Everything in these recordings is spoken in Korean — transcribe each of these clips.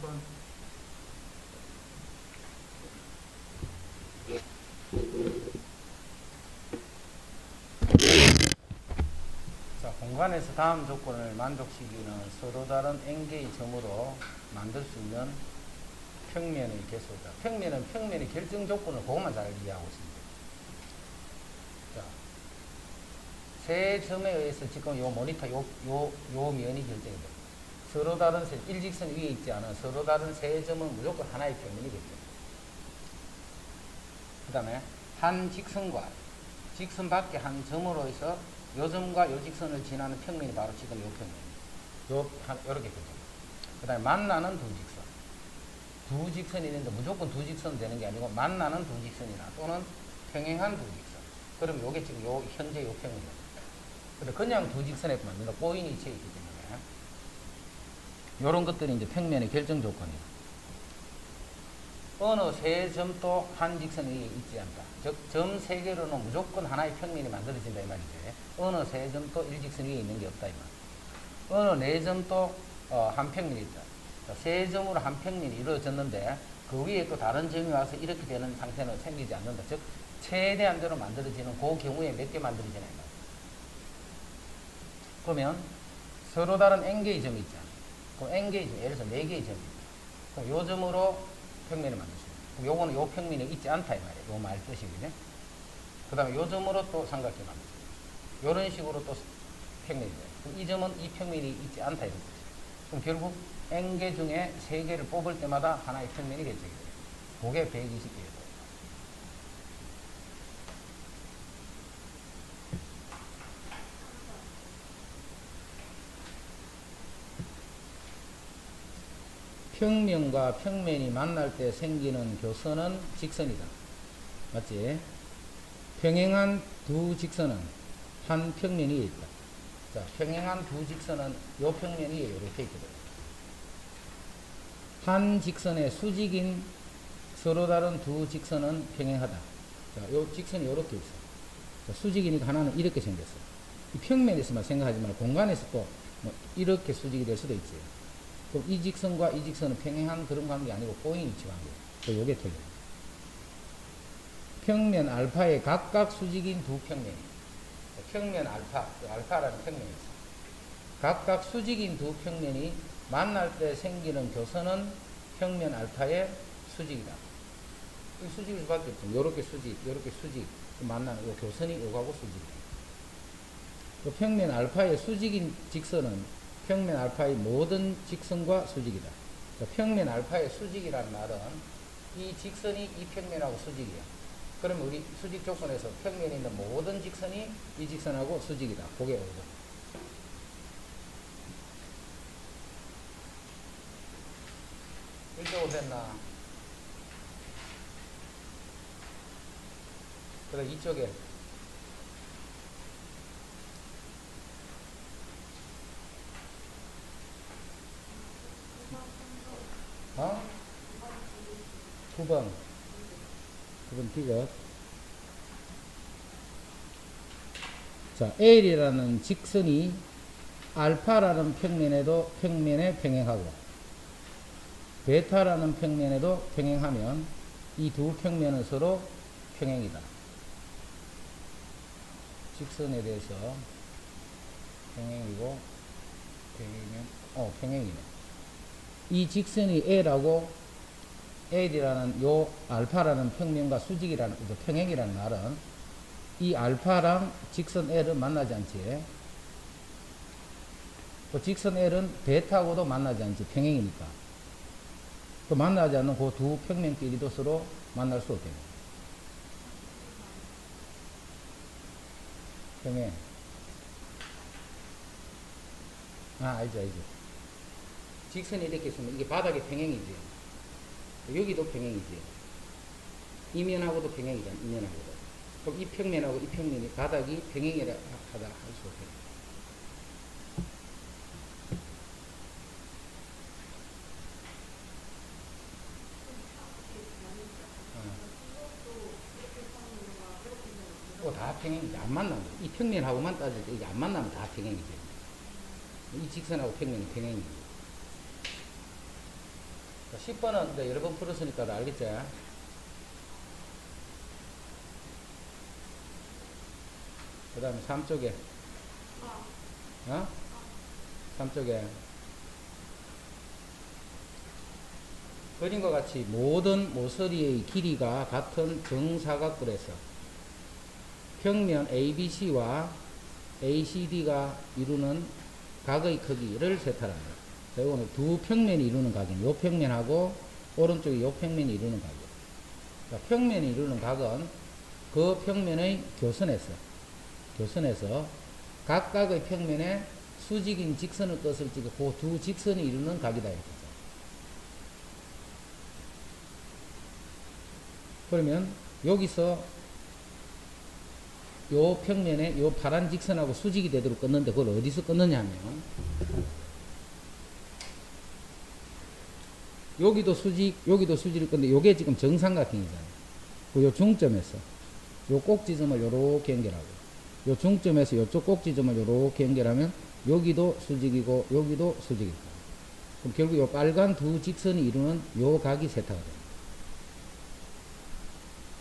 수반. 자, 공간에서 다음 조건을 만족시키는 서로 다른 n개의 점으로 만들 수 있는 평면의 개수다. 평면은 평면의 결정 조건을 그것만 잘 이해하고 있습니다. 자, 세 점에 의해서 지금 요 모니터 요 면이 결정이 됩니다. 서로 다른 일직선 위에 있지 않은 서로 다른 세 점은 무조건 하나의 평면이겠죠. 그 다음에 한 직선과 직선 밖에 한 점으로 해서 요 점과 요 직선을 지나는 평면이 바로 지금 요 평면. 요렇게 되죠. 그 다음에 만나는 두 직선. 두 직선이 있는데 무조건 두 직선 되는 게 아니고 만나는 두 직선이나 또는 평행한 두 직선. 그럼 요게 지금 요 현재 요 평면이에요. 근데 그냥 두 직선에 만든다. 꼬인이 위치해 있기 때문에. 요런 것들이 이제 평면의 결정 조건이에요. 어느 세 점도 한 직선 위에 있지 않다. 즉, 점 세 개로는 무조건 하나의 평면이 만들어진다 이 말이지. 어느 세 점도 일직선 위에 있는 게 없다 이 말. 어느 네 점도 한 평면이 있다. 세 점으로 한 평면이 이루어졌는데 그 위에 또 다른 점이 와서 이렇게 되는 상태는 생기지 않는다. 즉, 최대한대로 만들어지는 그 경우에 몇 개 만들어지나 이 말. 그러면 서로 다른 n개의 점이 있잖아. 그 n개의 점, 예를 들어서 4개의 점이 있다. 그럼 요 점으로 평면을 만들 수 있다. 그럼 요거는 요 평면이 있지 않다 이 말이에요. 요 말 뜻이거든요. 그 다음에 요 점으로 또 삼각형 만들 수 있다. 요런 식으로 또 평면이 돼요. 그럼 이 점은 이 평면이 있지 않다 이런 뜻이에요. 그럼 결국 n개 중에 3개를 뽑을 때마다 하나의 평면이 결정이 돼요. 그게 120개예요. 평면과 평면이 만날 때 생기는 교선은 직선이다. 맞지? 평행한 두 직선은 한 평면 위에 있다. 자, 평행한 두 직선은 요 평면 위에 이렇게 있거든. 한 직선의 수직인 서로 다른 두 직선은 평행하다. 자, 요 직선이 이렇게 있어. 자, 수직이니까 하나는 이렇게 생겼어. 이 평면에서만 생각하지 말고 공간에서 또 뭐 이렇게 수직이 될 수도 있지. 그럼 이 직선과 이 직선은 평행한 그런 관계 아니고 꼬인 위치 관계. 요게 틀려요. 평면 알파의 각각 수직인 두 평면이. 평면 알파, 알파라는 평면이 있어. 각각 수직인 두 평면이 만날 때 생기는 교선은 평면 알파의 수직이다. 이 수직일 수밖에 없죠. 요렇게 수직, 요렇게 수직. 만나는 요 교선이 요거하고 수직이다. 그 평면 알파의 수직인 직선은 평면 알파의 모든 직선과 수직이다. 평면 알파의 수직이라는 말은 이 직선이 이 평면하고 수직이야. 그러면 우리 수직 조건에서 평면에 있는 모든 직선이 이 직선하고 수직이다. 그게 오죠. 이쪽으로 됐나? 그래, 이쪽에. 어? 9번. 9번 띄고. 자, L이라는 직선이 알파라는 평면에 평행하고 베타라는 평면에도 평행하면 이 두 평면은 서로 평행이다. 직선에 대해서 평행이고 평행이네. 이 직선이 L이라는 요 알파라는 평면과 수직이라는 평행이라는 말은 이 알파랑 직선 L은 만나지 않지. 그 직선 L은 베타하고도 만나지 않지. 평행이니까. 그 만나지 않는 그 두 평면끼리도 서로 만날 수 없겠네. 평행. 알죠. 직선이 이렇게 있으면 이게 바닥에 평행이지. 여기도 평행이지. 이면하고도 평행이잖아. 이면하고도. 그럼 이 평면하고 이 평면이 바닥이 평행이라 하다 할 수 없겠네. 다 평행이지. 안 만나면. 이 평면하고만 따질 때 이게 안 만나면 다 평행이지. 이 직선하고 평면이 평행이지. 10번은 이제 여러 번 풀었으니까 다 알겠지? 그 다음에 3쪽에, 어? 3쪽에. 그림과 같이 모든 모서리의 길이가 같은 정사각뿔에서 평면 ABC와 ACD가 이루는 각의 크기를 세타합니다. 자, 이거는 두 평면이 이루는 각이에요. 요 평면하고 오른쪽에 요 평면이 이루는 각이에요. 자, 평면이 이루는 각은 그 평면의 교선에서 각각의 평면에 수직인 직선을 끝을 찍어 그 두 직선이 이루는 각이다. 그러면 여기서 요 평면에 요 파란 직선하고 수직이 되도록 끊는데 그걸 어디서 끊느냐 하면 여기도 수직을 끊는데 요게 지금 정삼각형이잖아요. 요 중점에서 요 꼭지점을 요렇게 연결하고 요 중점에서 요쪽 꼭지점을 요렇게 연결하면 여기도 수직이고 여기도 수직이고 그럼 결국 요 빨간 두 직선이 이루는 요 각이 세타가 됩니다.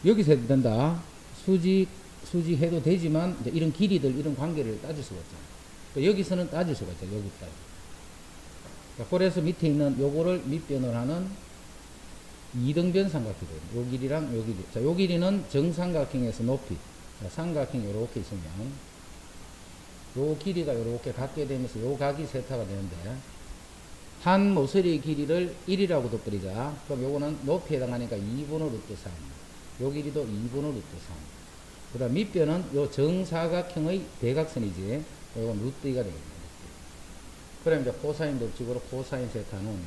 여기서 해도 된다. 수직해도 되지만 이제 이런 길이들 이런 관계를 따질 수가 없잖아요. 그러니까 여기서는 따질 수가 있죠. 여기까지. 그래서 밑에 있는 요거를 밑변을 하는 이등변 삼각형이 돼요. 요 길이랑 요 길이. 자, 요 길이는 정삼각형에서 높이. 자, 삼각형이 요렇게 있으면 요 길이가 요렇게 같게 되면서 요 각이 세타가 되는데 한 모서리의 길이를 1이라고 둬버리자. 그럼 요거는 높이에 해당하니까 2분의 루트 3. 요 길이도 2분의 루트 3. 그 다음 밑변은 요 정사각형의 대각선이지. 요건 루트 2가 되겠네. 그럼 이제 코사인 법칙으로 코사인 세타는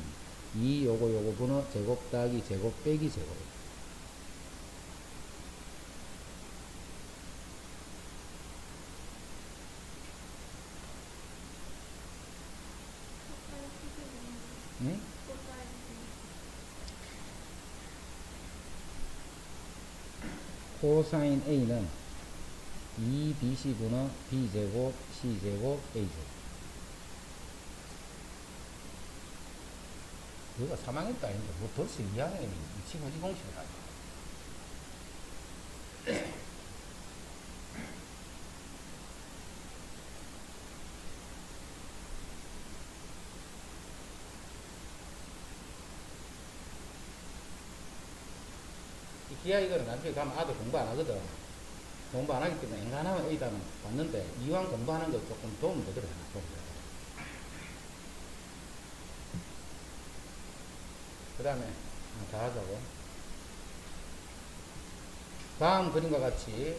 2 요거 분의 제곱 더하기 제곱 빼기 제곱. 응? 코사인 A는 2BC 분의 B제곱 C제곱 A제곱. 이거 3학년 때 아닌데 뭐 벌써 2학년이 미치고지 공식을 하죠. 이 기하 이거는 나중에 가면 아들 공부 안 하거든. 공부 안 하기 때문에 엔간하면 A다는 봤는데 이왕 공부하는 거 조금 도움 되더라고요. 그 다음에 다 하자고. 다음 그림과 같이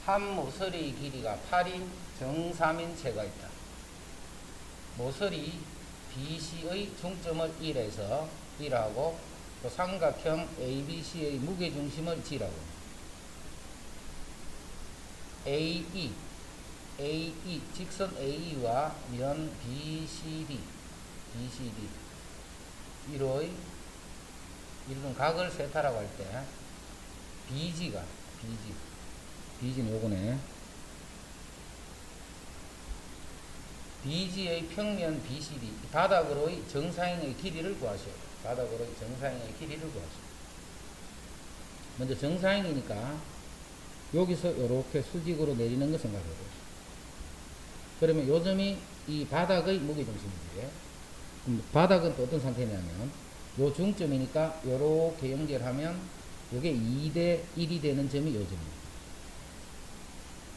한 모서리의 길이가 8인 정삼인체가 있다. 모서리 BC의 중점을 1에서 1하고 또 삼각형 ABC의 무게중심을 G라고. AE 직선 AE와 면 BCD 이로의 이루는 각을 세타라고 할 때 BG는 요거네. BG의 평면 BCD 바닥으로의 정사형의 길이를 구하시오. 먼저 정사형이니까 여기서 요렇게 수직으로 내리는 거 생각해보세요. 그러면 요 점이 이 바닥의 무게중심이지. 바닥은 또 어떤 상태냐면 요 중점이니까 요렇게 연결하면 요게 2대 1이 되는 점이 요 점입니다.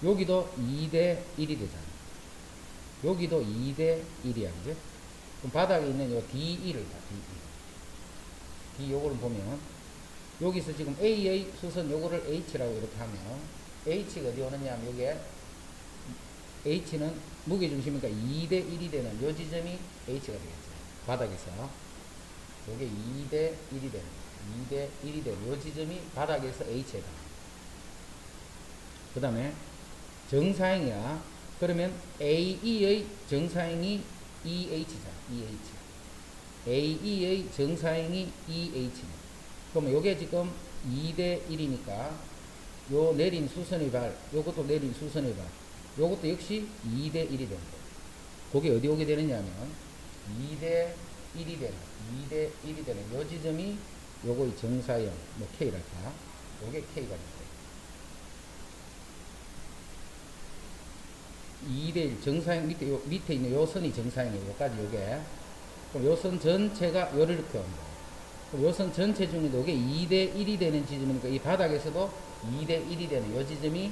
여기도 2대 1이 되잖아. 여기도 2대 1이야. 그죠? 그럼 바닥에 있는 요 D1을 봐. D 요거를 보면 여기서 지금 A의 수선 요거를 H라고 이렇게 하면 H가 어디 오느냐 하면 요게 H는 무게중심이니까 2대 1이 되는 요 지점이 H가 되겠죠. 바닥에서 요게 2대 1이 되는 2대 1이 되는 요 지점이 바닥에서 H에 다. 그 다음에 정사형이야. 그러면 AE의 정사형이 EH잖아. AE의 정사형이 EH네. 그러면 요게 지금 2대 1이니까 요 내린 수선의 발, 요것도 내린 수선의 발, 요것도 역시 2대 1이 되는 거예요. 그게 어디 오게 되느냐 하면 2대 1이 되는 2대 1이 되는 요 지점이 요거의 정사형 뭐 K랄까 요게 K가 됩니다. 2대 1 정사형 밑에 있는 요 선이 정사형이에요. 요까지 요게. 그럼 요 선 전체가 요를 이렇게 옵니다. 그럼 요 선 전체 중에도 요게 2대 1이 되는 지점이니까 이 바닥에서도 2대 1이 되는 요 지점이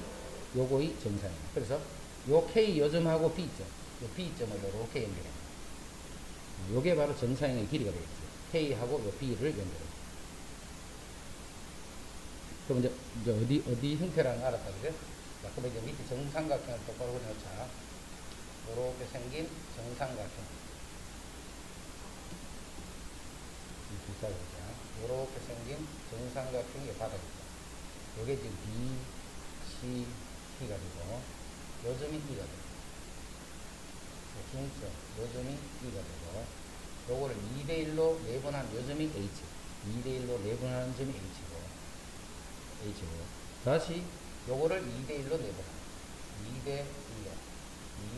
요거의 정사형이에요. 그래서 요 K 요점하고 B점, 요 B점을 요렇게 연결합니다. 요게 바로 정사형의 길이가 되겠죠. K하고 요 B를 연결합니다. 그럼 이제 어디 형태라는 거 알았다, 그죠? 자, 그럼 이제 밑에 정삼각형을 똑바로 그려놓자. 요렇게 생긴 정삼각형. 요렇게 생긴 정삼각형이 바닥이죠. 요게 지금 B, C, T가 되고, 요 점이 E가 되고, 중점, 요 점이 E가 되고, 요거를 2대1로 내분한 요 점이 H, 2대1로 내분하는 점이 H고, 다시 요거를 2대1로 내분하는,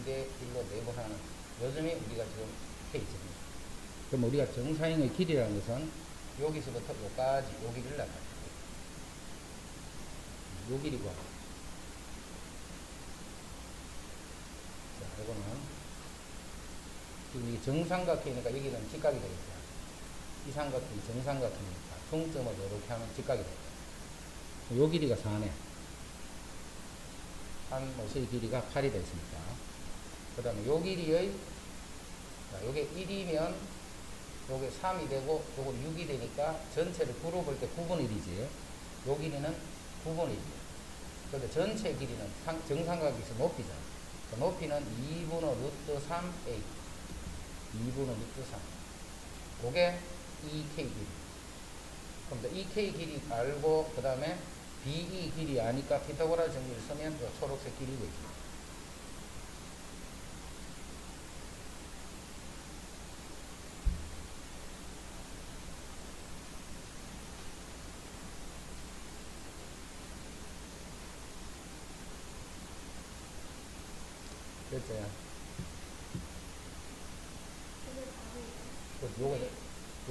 2대1로 내분하는 요 점이 우리가 지금 K점입니다. 그럼 우리가 정사형의 길이라는 것은 여기서부터 요까지 요 길이를 나타냅니다. 요 길이 구하라. 자, 요거는 지금 이게 정삼각형이니까 여기는 직각이 되겠죠. 이 삼각형이 정삼각형이니까 중점을 이렇게 하면 직각이 되겠죠. 요 길이가 4네. 한 옷의 길이가 8이 됐으니까. 그 다음에 요 길이의, 자, 요게 1이면 요게 3이 되고 요거 6이 되니까 전체를 9로 볼 때 9분의 1이지. 요 길이는 9분의 1. 근데 전체 길이는 정삼각에서 높이잖아. 그 높이는 2분의 루트 3a. 2분의 루트 3. 요게 2k 길이. 그럼 이 k 길이 알고 그 다음에 BE 길이 아니까 피타고라스 정리를 쓰면 요 초록색 길이 되죠. 됐어요.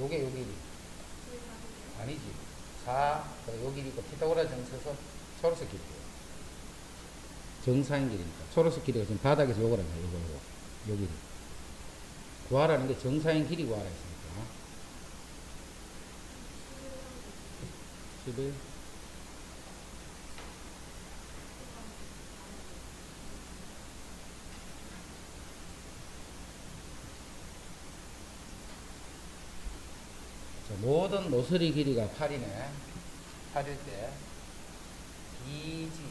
요게 요 길이. 아니지. 4, 요 길이고 피타고라스 정리 써서 초록색 길이에요. 정사인 길이니까. 초록색 길이가 지금 바닥에서 요거란 거야. 요거. 요 길이. 구하라는 게 정사인 길이 구하라 했으니까. 11. 자, 모든 노설의 길이가 8이네. 8일 때 BG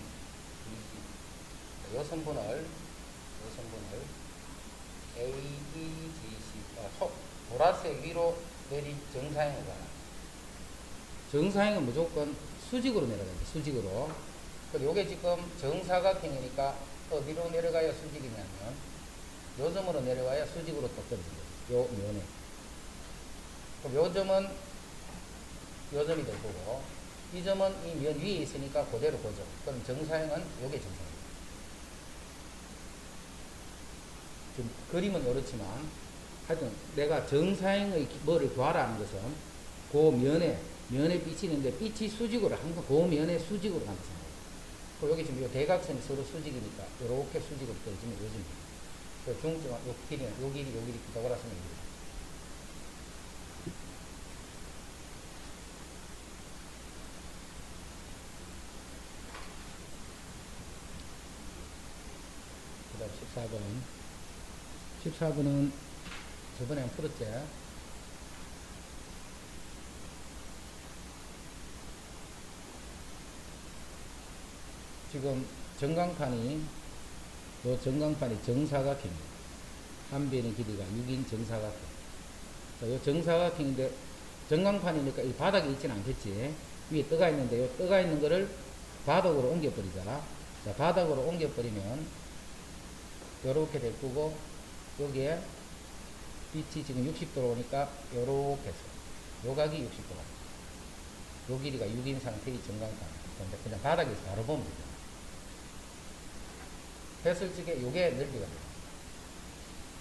요 선분을 AEGC 보라색 위로 내린 정사형을 봐라. 정사형은 무조건 수직으로 내려가야 돼. 수직으로. 그리고 요게 지금 정사각형이니까 어디로 내려가야 수직이냐면 요 점으로 내려와야 수직으로 또 떨어져요. 요 면에. 그럼 요 점은 요 점이 될 거고 이 점은 이 면 위에 있으니까 그대로 고정. 그럼 정사형은 요게 정사형. 지금 그림은 이렇지만 하여튼 내가 정사형의 뭐를 구하라는 것은 그 면에 비치는데 빛이 수직으로 항상 그 면에 수직으로 간다 생각해요. 그리고 여기 지금 요 대각선이 서로 수직이니까 이렇게 수직으로 떨어지면 요즘입니다. 그 중점 요 길이 피타고라스는 여기. 그 다음 14번은 저번에 한번 풀었지. 지금 전광판이 정사각형입니다. 한 변의 길이가 6인 정사각형. 자, 요 정사각형인데 전광판이니까 이 바닥에 있지는 않겠지. 위에 떠가 있는데 요 떠가 있는 거를 바닥으로 옮겨버리자. 자, 바닥으로 옮겨버리면 요렇게 될 거고 여기에 빛이 지금 60도로 오니까 요렇게 해서 요 각이 60도가 요 길이가 6인 상태의 전광판. 근데 그냥 바닥에서 바로 보면 되죠. 했을 적에 요게 넓이가 돼요.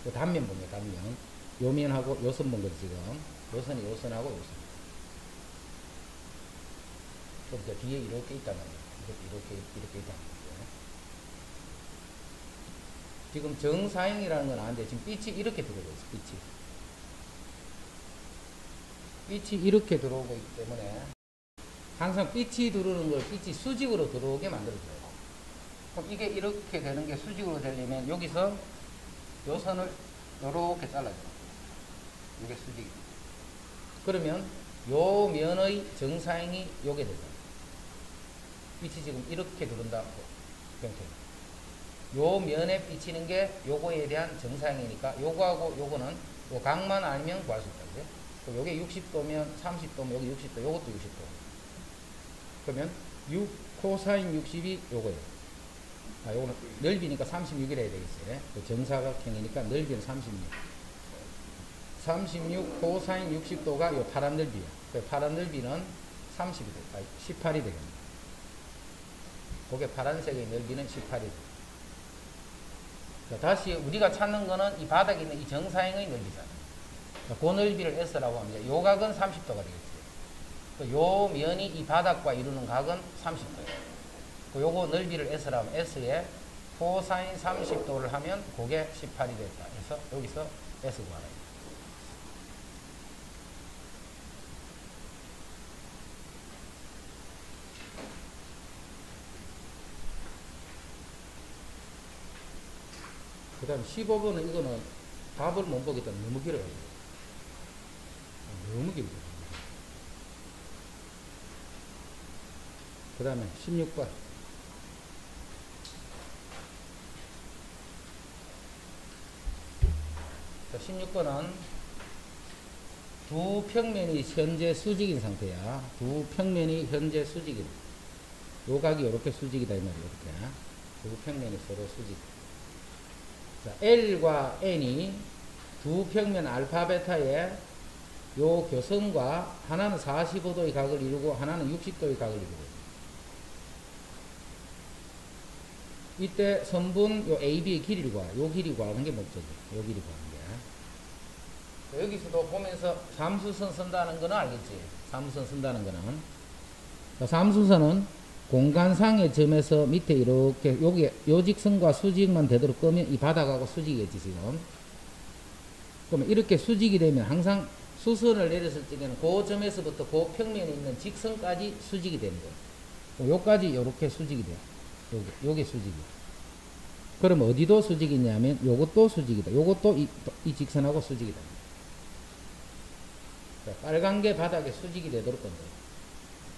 요 단면 보면 단면 요 면하고 요 선 본 거지, 지금. 요 선이 요 선하고 요 선. 그럼 이제 뒤에 이렇게 있다는 거죠. 이렇게 있다는 거죠. 지금 정사형이라는 건 아는데, 지금 빛이 이렇게 들어오고 있어, 빛이 이렇게 들어오고 있기 때문에, 항상 빛이 들어오는 걸 빛이 수직으로 들어오게 만들어줘요. 그럼 이게 이렇게 되는 게 수직으로 되려면, 여기서 요 선을 요렇게 잘라줘요. 이게 수직이. 그러면 요 면의 정사형이 요게 되죠. 빛이 지금 이렇게 들어온다고. 요 면에 비치는 게 요거에 대한 정사형이니까 요거하고 요거는 요 각만 알면 구할 수 있다. 그죠? 요게 60도면 30도면 여기 60도, 요것도 60도. 그러면 6 코사인 60이 요거예요. 요거는 넓이니까 36이라 해야 되겠어요. 정사각형이니까 넓이는 36. 36 코사인 60도가 요 파란 넓이야. 그 파란 넓이는 18이 되겠네. 그게 파란색의 넓이는 18이 돼. 다시 우리가 찾는 거는 이 바닥에 있는 이 정사형의 넓이잖아요. 그 넓이를 S라고 합니다. 요 각은 30도가 되겠죠. 요 면이 이 바닥과 이루는 각은 30도예요. 요거 넓이를 S라고 하면 S에 코사인 30도를 하면 그게 18이 됐다. 그래서 여기서 S 구하라. 그 다음 15번은 이거는 답을 못 보겠다. 너무 길어요. 너무 길다. 그 다음에 16번. 자, 16번은 두 평면이 현재 수직인 상태야. 두 평면이 현재 수직인. 요 각이 이렇게 수직이다 이 말이야. 이렇게. 두 평면이 서로 수직. 자, L과 N이 두 평면 알파 베타의 요 교선과 하나는 45도의 각을 이루고 하나는 60도의 각을 이루고 이때 선분 요 AB의 길이를 구하. 요 길이 구하는 게 목적이에요. 요 길이 구하는 게. 여기서도 보면서 삼수선 쓴다는 거는 알겠지? 삼수선 쓴다는 거는. 자, 삼수선은 공간상의 점에서 밑에 이렇게 여기 요 직선과 수직만 되도록 끄면 이 바닥하고 수직이겠지 지금. 그러면 이렇게 수직이 되면 항상 수선을 내렸을 적에는 그 점에서부터 그 평면에 있는 직선까지 수직이 되는 거예요. 요까지 요렇게 수직이 돼요. 요게 수직이. 그럼 어디도 수직이냐면 요것도 수직이다. 요것도 이 직선하고 수직이다. 자, 빨간 게 바닥에 수직이 되도록 건데.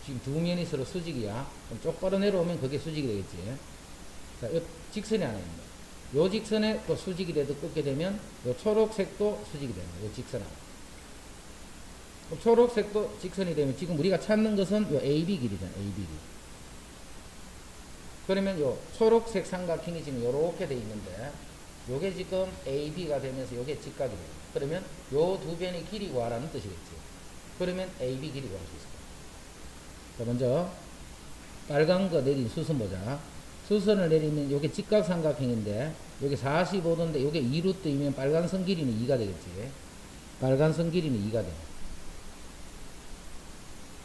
지금 두 면이 서로 수직이야. 그럼 쪽바로 내려오면 그게 수직이 되겠지. 자, 요 직선이 하나 있는 거야. 요 직선에 또 수직이 돼도 꺾게 되면 요 초록색도 수직이 되는 거야. 요 직선하고. 초록색도 직선이 되면 지금 우리가 찾는 것은 요 AB 길이잖아. AB 길. 그러면 요 초록색 삼각형이 지금 요렇게 돼 있는데 요게 지금 AB가 되면서 요게 직각이 돼요. 그러면 요 두 변의 길이 구하라는 뜻이겠지. 그러면 AB 길이 구할 수 있을 거야. 자, 먼저 빨간 거 내린 수선 보자. 수선을 내리면 요게 직각 삼각형인데 요게 45도인데 요게 2루트이면 빨간 선 길이는 2가 되겠지. 빨간 선 길이는 2가 돼.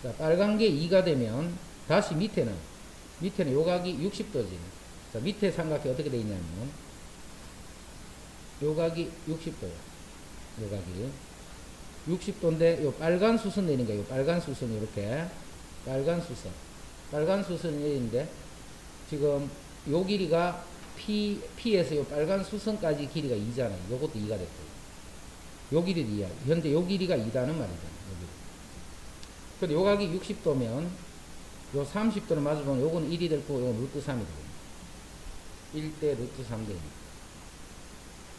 자, 빨간 게 2가 되면 다시 밑에는 요 각이 60도지. 자, 밑에 삼각형이 어떻게 돼 있냐면 요 각이 60도야. 요 각이 60도인데 요 빨간 수선 내린 거예요. 빨간 수선 이렇게 빨간 수선 내리는데 지금 요 길이가 P에서 요 빨간 수선까지 길이가 2잖아요. 요것도 2가 됐고 요 길이도 2야. 현재 요 길이가 2다는 말이잖아. 근데 요 각이 60도면 요 30도를 맞아보면 요건 1이 될 거고 요건 루트 3이 되거든요. 1대 루트 3 되니까.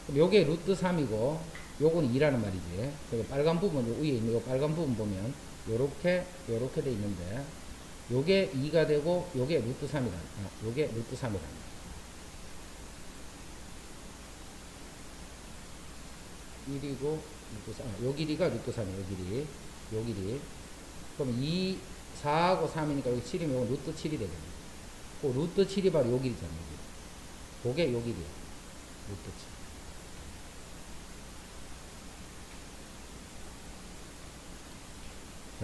그럼 요게 루트 3이고 요건 2라는 말이지. 그리고 빨간 부분 요 위에 있는 요 빨간 부분 보면 요렇게 돼 있는데 요게 2가 되고 요게 루트 3이다. 요게 루트 3이다. (1이고) 루트 3. 요 길이가 루트 3이에요. 요 길이. 그럼 2, 4하고 3이니까 여기 7이면 요건 루트 7이 되겠네. 그 루트 7이 바로 요 길이잖아. 요게 요 길이야. 루트 7.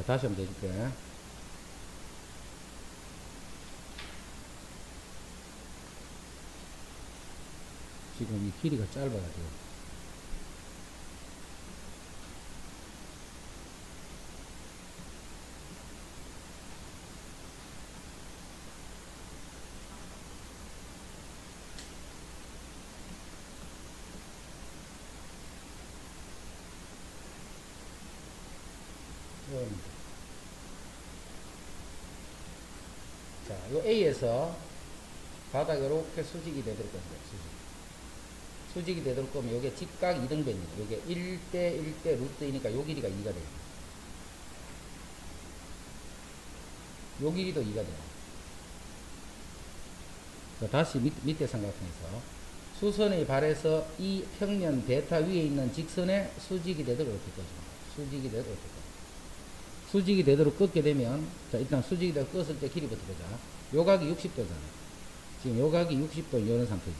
자, 다시 한번 해줄게. 지금 이 길이가 짧아가지고. 자, 요 A에서 바닥에 이렇게 수직이 되도록 겁니다. 수직이 되도록 거면 요게 직각 이등변이에요. 요게 1대 1대 루트 2니까 요 길이가 2가 돼요. 요 길이도 2가 돼요. 자, 다시 밑에 삼각형에서 수선의 발에서 이 평면 베타 위에 있는 직선에 수직이 되도록 이렇게 꺼줍니다. 수직이 되도록 이렇게 꺼줍니다. 수직이 되도록 꺾게 되면, 자, 일단 수직이 되도록 껐을 때 길이부터 보자. 요 각이 60도잖아. 지금 요 각이 60도 이런 상태죠.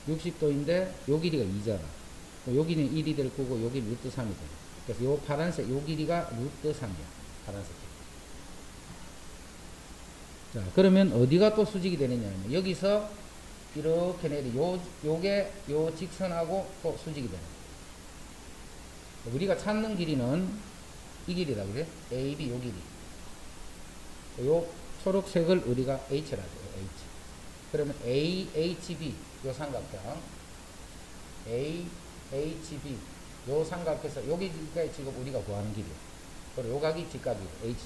60도인데 요 길이가 2잖아. 요 길이는 1이 될 거고 요 길이 루트 3이 돼. 그래서 요 파란색 요 길이가 루트 3이야. 파란색 길이. 자, 그러면 어디가 또 수직이 되느냐 하면 여기서 이렇게 내리 요게 요 직선하고 또 수직이 되는 거야. 우리가 찾는 길이는 이 길이다 그래? AB 요 길이. 요 초록색을 우리가 H라 하죠. H. 그러면 AHB 요 삼각형 AHB 요 삼각에서 여기가 지금 우리가 구하는 길이에요. 그리고 요 각이 직각이에요. H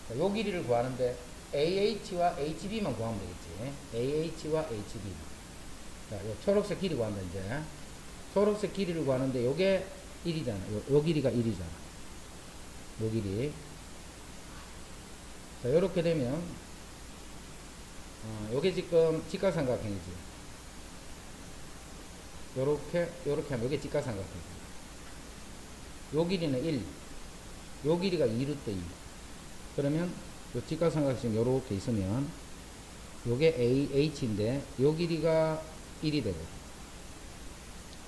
쪽이고. 요 길이를 구하는데 AH와 HB만 구하면 되겠지. AH와 HB. 자, 요 초록색 길이 구한다 이제. 초록색 길이를 구하는데 요게 1이잖아. 요 길이가 1이잖아. 요 길이. 자, 요렇게 되면 요게 지금 직각삼각형이지. 요렇게 하면 요게 직각삼각형이지. 요 길이는 1. 요 길이가 2루트 2. 그러면 요 직각삼각형 요렇게 있으면 요게 AH인데 요 길이가 1이 되고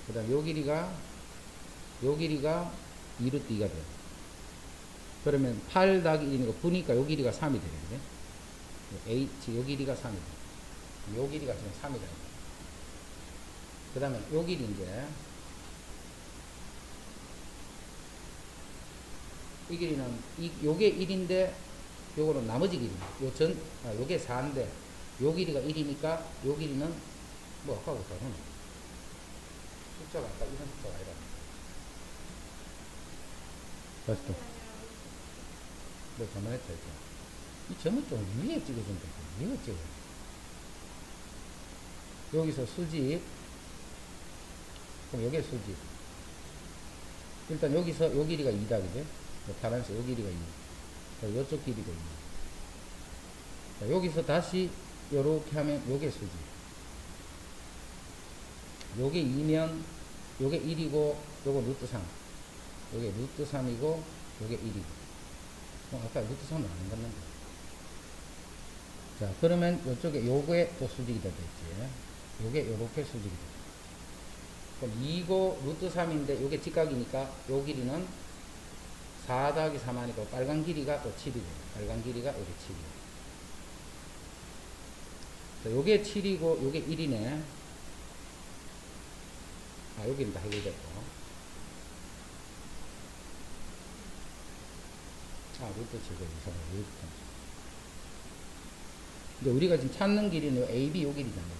그 다음 요 길이가 2루트 2가 돼요. 그러면 8 더하기 1이니까 9니까 요 길이가 3이 되는데 H 요 길이가 3이 돼. 요 길이가 지금 3이다. 그 다음에 요 길이 이제 이 길이는 요게 1인데 요거는 나머지 길이 요게 4인데 요 길이가 1이니까 요 길이는 뭐 아까하고 다르네. 숫자가 아까 이런 숫자가 아니라 다시 또 뭐 전화했다 했죠. 이 점은 좀 위에 찍어준다. 위에 찍어. 여기서 수직. 그럼 여기에 수직. 일단 여기서 요 길이가 2다, 그죠? 파란색 요 길이가 2. 자, 요쪽 길이가 2. 자, 여기서 다시 요렇게 하면 요게 수직. 요게 2면 요게 1이고 요거 루트 3. 요게 루트 3이고 요게 1이고. 아까 루트 3은 안 갔는데. 자, 그러면 요쪽에 요게 또 수직이 되겠지. 요게 요렇게 수직이 돼. 그럼 2고 루트 3인데 요게 직각이니까 요 길이는 4 더하기 3 하니까 빨간 길이가 또 7이고 빨간 길이가 요게 7이고. 자, 요게 7이고 요게 1이네. 아, 여기는 다 해결됐고. 아, 루트 7고 이상하네. 근데 우리가 지금 찾는 길이는 요 AB 요 길이잖아요.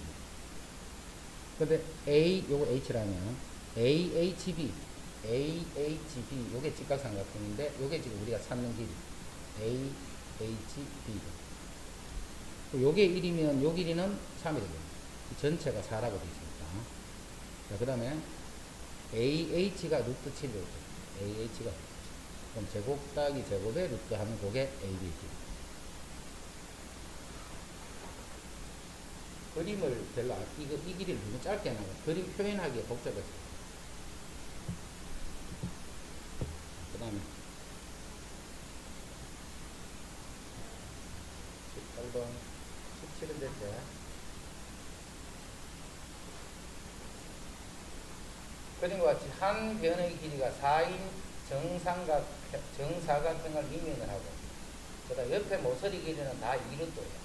근데 A 요거 H라면 AHB 요게 직각삼각형인데 요게 지금 우리가 찾는 길이 AHB. 요게 1이면 요 길이는 3이 되겠네. 전체가 4라고 되어 있으니까. 자, 그 다음에 AH가 루트 7이라고 AH가 그럼 제곱 더하기 제곱에 루트 하면 그게 AB. 그림을 별로 이 길이를 너무 짧게 나가 그림 표현하기에 복잡해서. 그 다음에 18번 17은 됐지. 그림과 같이 한 변의 길이가 4인 정사각형을 이면을 하고, 그 다음 옆에 모서리 길이는 다 2루토예요.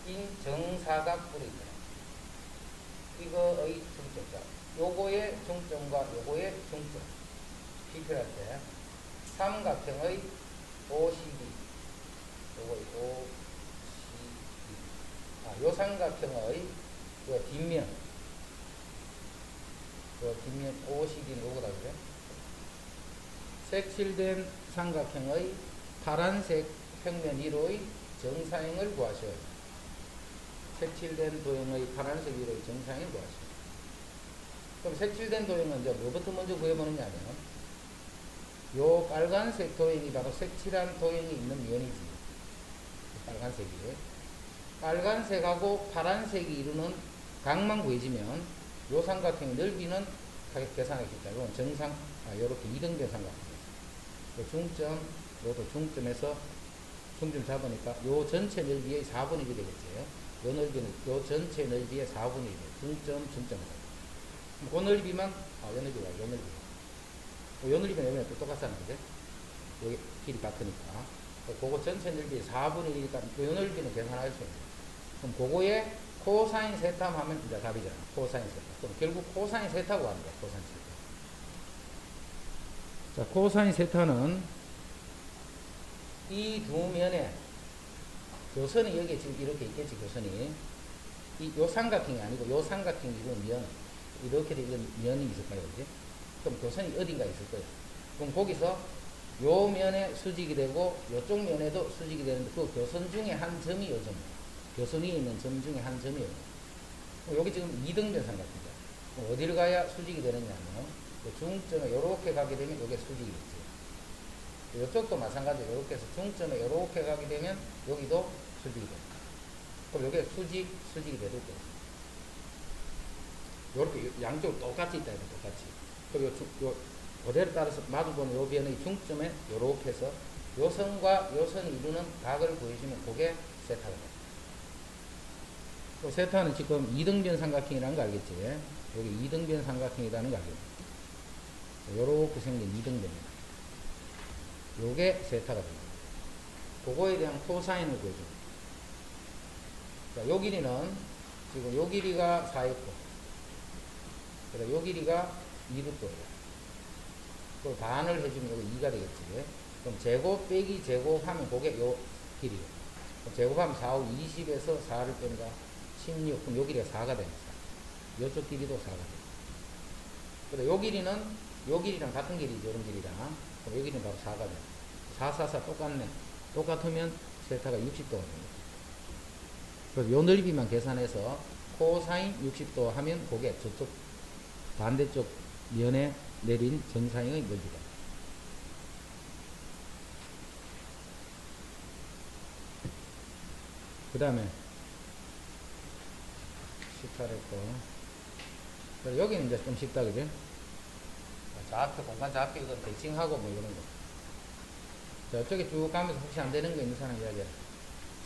인 정사각뿔이죠. 이거의 중점자. 요거의 중점과 요거의 중점. 비교할 때, 삼각형의 OCD. 요거의 OCD. 요 삼각형의 그 뒷면. 그 뒷면 OCD는 요거다, 그래? 색칠된 삼각형의 파란색 평면 위로의 정사형을 구하셔야 돼요. 색칠된 도형의 파란색 위로의 정사형을 구하셔야 돼요. 그럼 색칠된 도형은 이제 뭐부터 먼저 구해보느냐면, 요 빨간색 도형이 바로 색칠한 도형이 있는 면이지. 빨간색이. 빨간색하고 파란색이 이루는 각만 구해지면, 요 삼각형의 넓이는 계산하겠다. 이건 정상, 요렇게 이등변 삼각형. 중점, 요도 중점에서 중점 잡으니까 요 전체 넓이의 4분의 1이 되겠지. 요 넓이는 요 전체 넓이의 4분의 1. 중점. 그 넓이만, 요 넓이가, 요 넓이. 요 넓이는 여기는 또 똑같잖아, 그지? 여기 길이 같으니까. 그거 전체 넓이의 4분의 1이니까 요 넓이는 계산할 수 있는. 그럼 그거에 코사인 세타 하면 이제 답이잖아. 코사인 세타. 그럼 결국 코사인 세타고 하는 거야, 코사인 세타. 자, 코사인 세타는 이 두 면에 교선이 여기 지금 이렇게 있겠지, 교선이. 요 삼각형이 아니고 요 삼각형 이루면 이렇게 된 면이 있을 거예요, 그지? 그럼 교선이 어딘가 있을 거예요. 그럼 거기서 요 면에 수직이 되고 요쪽 면에도 수직이 되는데 그 교선 중에 한 점이 요 점. 교선 위에 있는 점 중에 한 점이에요. 여기 지금 이등변 삼각형이죠. 어디를 가야 수직이 되느냐면 중점에 요렇게 가게 되면 요게 수직이겠지. 이쪽도 마찬가지로 이렇게 해서 중점에 요렇게 가게 되면 여기도 수직이 돼. 그럼 요게 수직이 되도 있고. 요렇게 양쪽으로 똑같이 있다, 똑같이. 그리고 요 그대로 따라서 마주보는 요 변의 중점에 요렇게 해서 요 선과 요 선이 이루는 각을 구해주면 그게 세타가 돼. 또 세타는 지금 이등변 삼각형이라는 거 알겠지? 여기 이등변 삼각형이라는 거 알겠지? 요렇게 생긴 이등변이다. 요게 세타가 됩니다. 그거에 대한 코사인을 구해줍니다. 자, 요 길이는 지금 요 길이가 4였고, 그래서 요 길이가 2루토예요. 그 반을 해주면 요거 2가 되겠지. 그럼 제곱 빼기 제곱 하면 그게 요 길이에요. 제곱하면 4, 5, 20에서 4를 빼니까 16. 그럼 요 길이가 4가 됩니다. 요쪽 길이도 4가 돼요. 그래서 요 길이는 요 길이랑 같은 길이죠. 이런 길이랑. 그럼 요 길이는 바로 4가 돼요. 4, 4, 4 똑같네. 똑같으면 세타가 60도가 됩니다. 그래서 요 넓이만 계산해서 코사인 60도 하면 그게 저쪽 반대쪽 면에 내린 정사형의 넓이다. 그 다음에 18했고, 여기는 이제 좀 쉽다, 그죠? 좌표, 공간 좌표, 이건 대칭하고 뭐 이런 거. 자, 저쪽에 쭉 가면서 혹시 안 되는 거 있는 사람 이야기해라.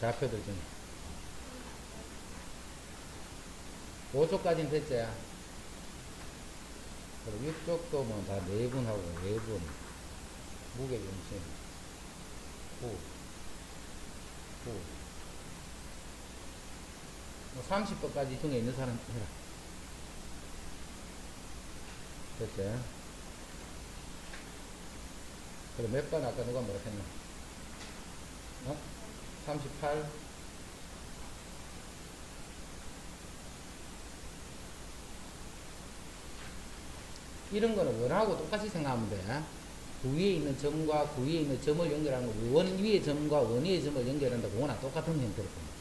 좌표들 중에. 5초까지는 됐지. 그리고 이쪽도 뭐 다 내분하고 외분, 무게중심, 뭐 30번까지 중에 있는 사람 해라. 됐지? 그래, 몇 번 아까 누가 뭐라 했나? 38? 이런 거는 원하고 똑같이 생각하면 돼. 그 위에 있는 점과 그 위에 있는 점을 연결하는 거, 원 위의 점과 원 위의 점을 연결한다. 그거나 똑같은 형태로 봅니다.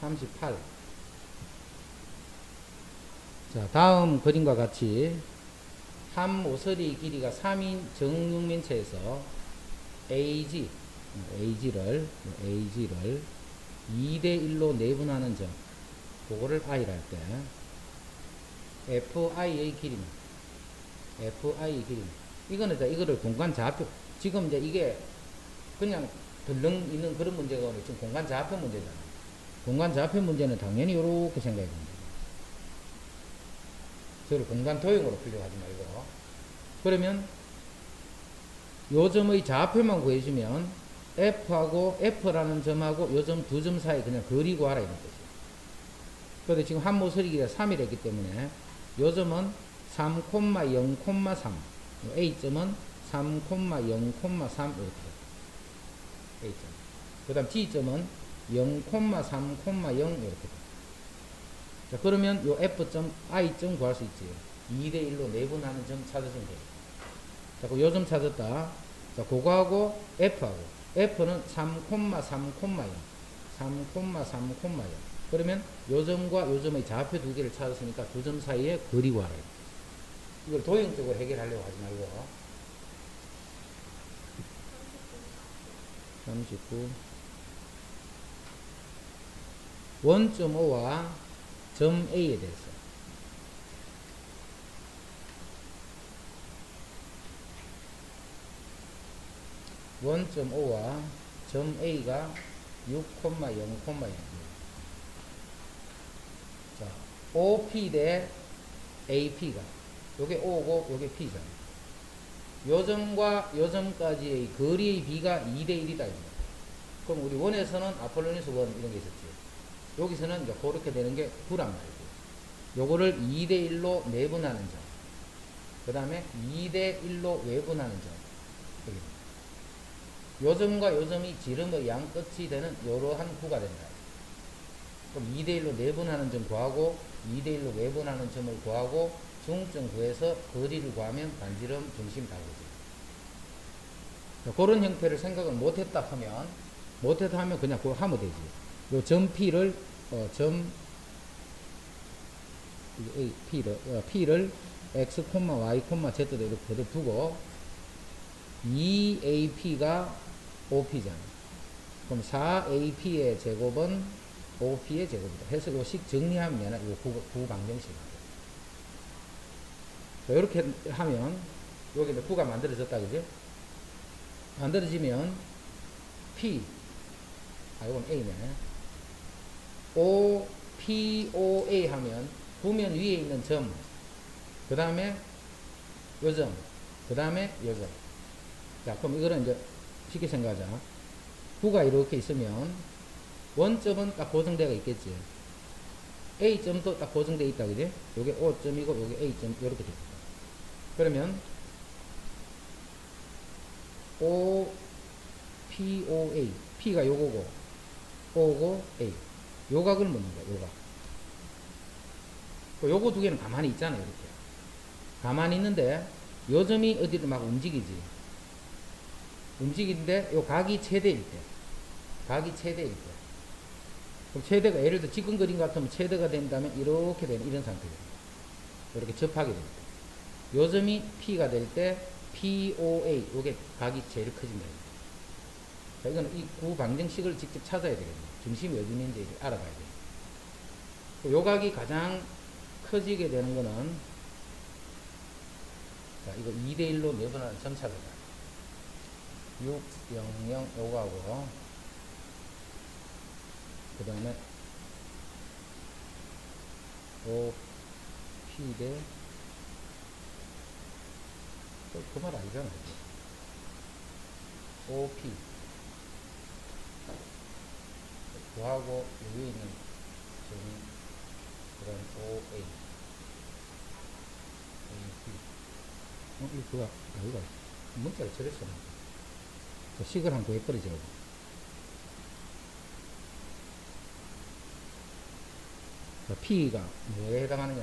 38. 자, 다음 그림과 같이 한 모서리 길이가 3인 정육면체에서 AG를 2대1로 내분하는 점, 그거를 I라 할 때 FI의 길이는 이거는 이제 이거를 공간 좌표, 지금 이제 이게 그냥 덜렁 있는 그런 문제가 아니라 지금 공간 좌표 문제잖아. 공간 좌표 문제는 당연히 이렇게 생각해 봅니다. 저를 공간 도형으로 풀려고 하지 말고. 그러면 요 점의 좌표만 구해주면 F하고 F라는 점하고 요 점 두 점 사이 그냥 거리 구하라 이런 뜻이에요. 그런데 지금 한모서리기가 3이라 했기 때문에 요 점은 3,0,3 A점은 3,0,3 이렇게 A점. 그 다음 G점은 0,3,0 이렇게. 자, 그러면 요 F점, I점 구할 수 있지. 2대1로 내분하는 점 찾으시면 돼요. 자, 요 점 찾았다. 자, 그거하고 F하고. F는 3,3,0. 3,3,0. 그러면 요 점과 요 점의 좌표 두 개를 찾았으니까 두 점 사이에 거리 구하라. 이걸 도형적으로 해결하려고 하지 말고. 39. 원점 O와 점 A에 대해서. 원점 O와 점 A가 6,0,0. 자, OP 대 AP가. 요게 O고 요게 P잖아. 요 점과 요 점까지의 거리의 비가 2대1이다. 그럼 우리 원에서는 아폴로니스 원 이런 게 있었지. 여기서는 이제 그렇게 되는 게 9란 말이고. 요거를 2대1로 내분하는 점. 그 다음에 2대1로 외분하는 점. 요 점과 요 점이 지름의 양 끝이 되는 이러한 구가 된다. 그럼 2대1로 내분하는 점 구하고 2대1로 외분하는 점을 구하고 중점 구해서 거리를 구하면 반지름 중심 다 오지. 그런 형태를 생각을 못했다 하면 그냥 그거 하면 되지. 요 점 P를 P를 X, Y, Z대로 이렇게 그대로 두고 2AP가 OP잖아. 그럼 4AP의 제곱은 OP의 제곱이다. 해서 요 식 정리하면 요 구방정식. 이렇게 하면 여기 이제 구가 만들어졌다, 그지? 만들어지면 P, 이건 A네. O, P, O, A 하면 구면 위에 있는 점, 그 다음에 요 점, 그 다음에 요 점. 자, 그럼 이거는 이제 쉽게 생각하자. 구가 이렇게 있으면 원점은 딱 고정되어 있겠지. A점도 딱 고정되어 있다, 그지? 요게 O점이고 요게 A점 이렇게 됩니다. 그러면 O, P, O, A. P가 요거고 O고 A. 요 각을 묻는 거야, 요 각. 요거 두 개는 가만히 있잖아요, 이렇게. 가만히 있는데 요 점이 어디로 막 움직이지. 움직이는데 요 각이 최대일 때. 그럼 최대가 예를 들어 지금 그림 같으면 최대가 된다면 이렇게 되는 이런 상태입니다. 이렇게 접하게 됩니다. 요 점이 P가 될 때 POA 요게 각이 제일 커진다. 자, 이거는 이 구방정식을 직접 찾아야 되겠네요. 중심이 어디 있는지 알아봐야 돼요. 요 각이 가장 커지게 되는 거는 자, 이거 2대1로 내분하는 점차거든. 6, 0, 0 요거하고 그 다음에 O, P 대 그 말 아니잖아. O, P 그하고 위에 있는 점이 그런 O, A A, P 이거 여기가 문자를 저랬어. 식을 한 구해버리죠. P가 뭐에 해당하느냐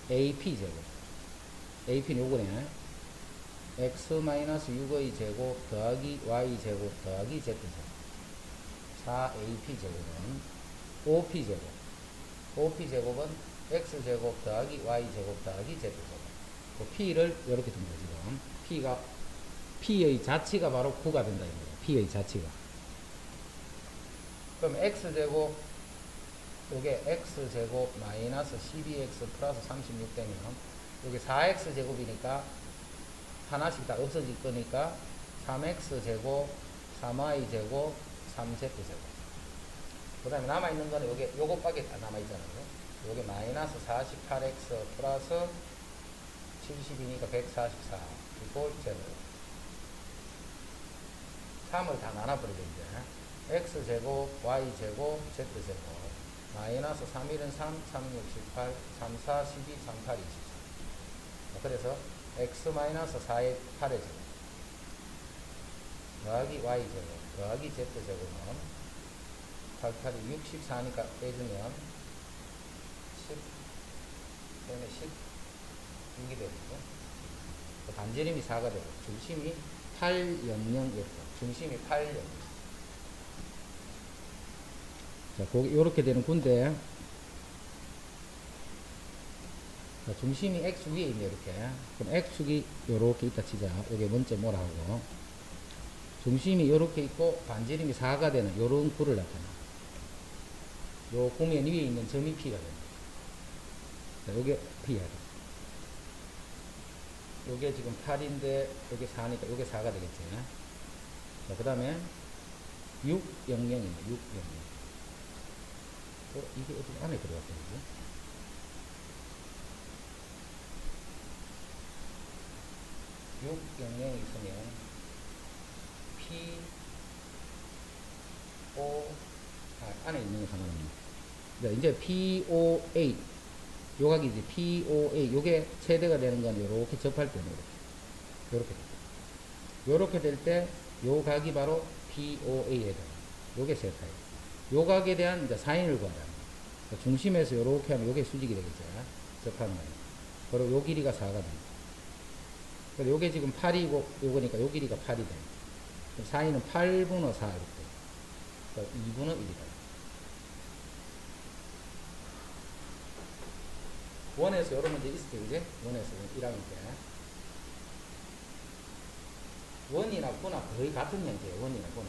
4AP 제곱. AP는 요거네. X-6의 제곱 더하기 Y 제곱 더하기 Z 제곱. 4AP 제곱은 OP 제곱. OP 제곱은 X 제곱 더하기 Y 제곱 더하기 Z 제곱. 그 P를 이렇게 둔 거지. P의 자치가 바로 9가 된다. P의 자치가. 그럼 X제곱, 요게 X제곱 마이너스 12X 플러스 36 되면, 요게 4X제곱이니까, 하나씩 다 없어질 거니까, 3X제곱, 3Y제곱, 3Z제곱. 그 다음에 남아있는 거는 요게, 요것밖에 다 남아있잖아요. 요게 마이너스 48x 플러스 70이니까 144 이꼴 제곱. 3을 다 나눠버리죠 이제. x제곱 y제곱 z제곱 마이너스 3일은 3, 3, 6, 18, 3, 4, 12, 3, 8, 24. 그래서 x 마이너스 4의 8의 제곱 더하기 y제곱 더하기 z제곱은 8, 8이 64니까 빼주면 10, 16이 되겠죠. 반지름이 4가 되고 중심이 800이었고 중심이 800. 자, 요렇게 되는 군데 자, 중심이 x 위에 있네 이렇게. 그럼 x축이 요렇게 있다 치자. 요게 먼저 뭐라 하고 중심이 요렇게 있고 반지름이 4가 되는 요런 구를 나타내. 요 구면 위에 있는 점이 P가 됩니다. 자, 요게 P야. 요게 지금 8인데 요게 4니까 요게 4가 되겠지. 자, 그 다음에 600입니다. 600. 이게 어디 안에 들어갔거든요. 600이 있으면 P, O, 안에 있는 게 상관없네. 자, 이제 POA, 요각이 이제 POA, 요게 최대가 되는 건 요렇게 접할 때는 요렇게 될 때, 요 각이 바로 POA에 해당. 요게 세타예요. 요 각에 대한 이제 사인을 구하라. 그러니까 중심에서 요렇게 하면 요게 수직이 되겠죠. 접하는 거예요. 그리고 요 길이가 4가 됩니다. 그래서 요게 지금 8이고, 요거니까 요 길이가 8이 돼요. 그럼 사인은 8분의 4 이렇게. 그러니까 2분의 1이다. 원에서 여러 문제 있을 때, 그지? 원에서 1학년 때. 원이나 구나 거의 같은 형태예요. 원이나 구나.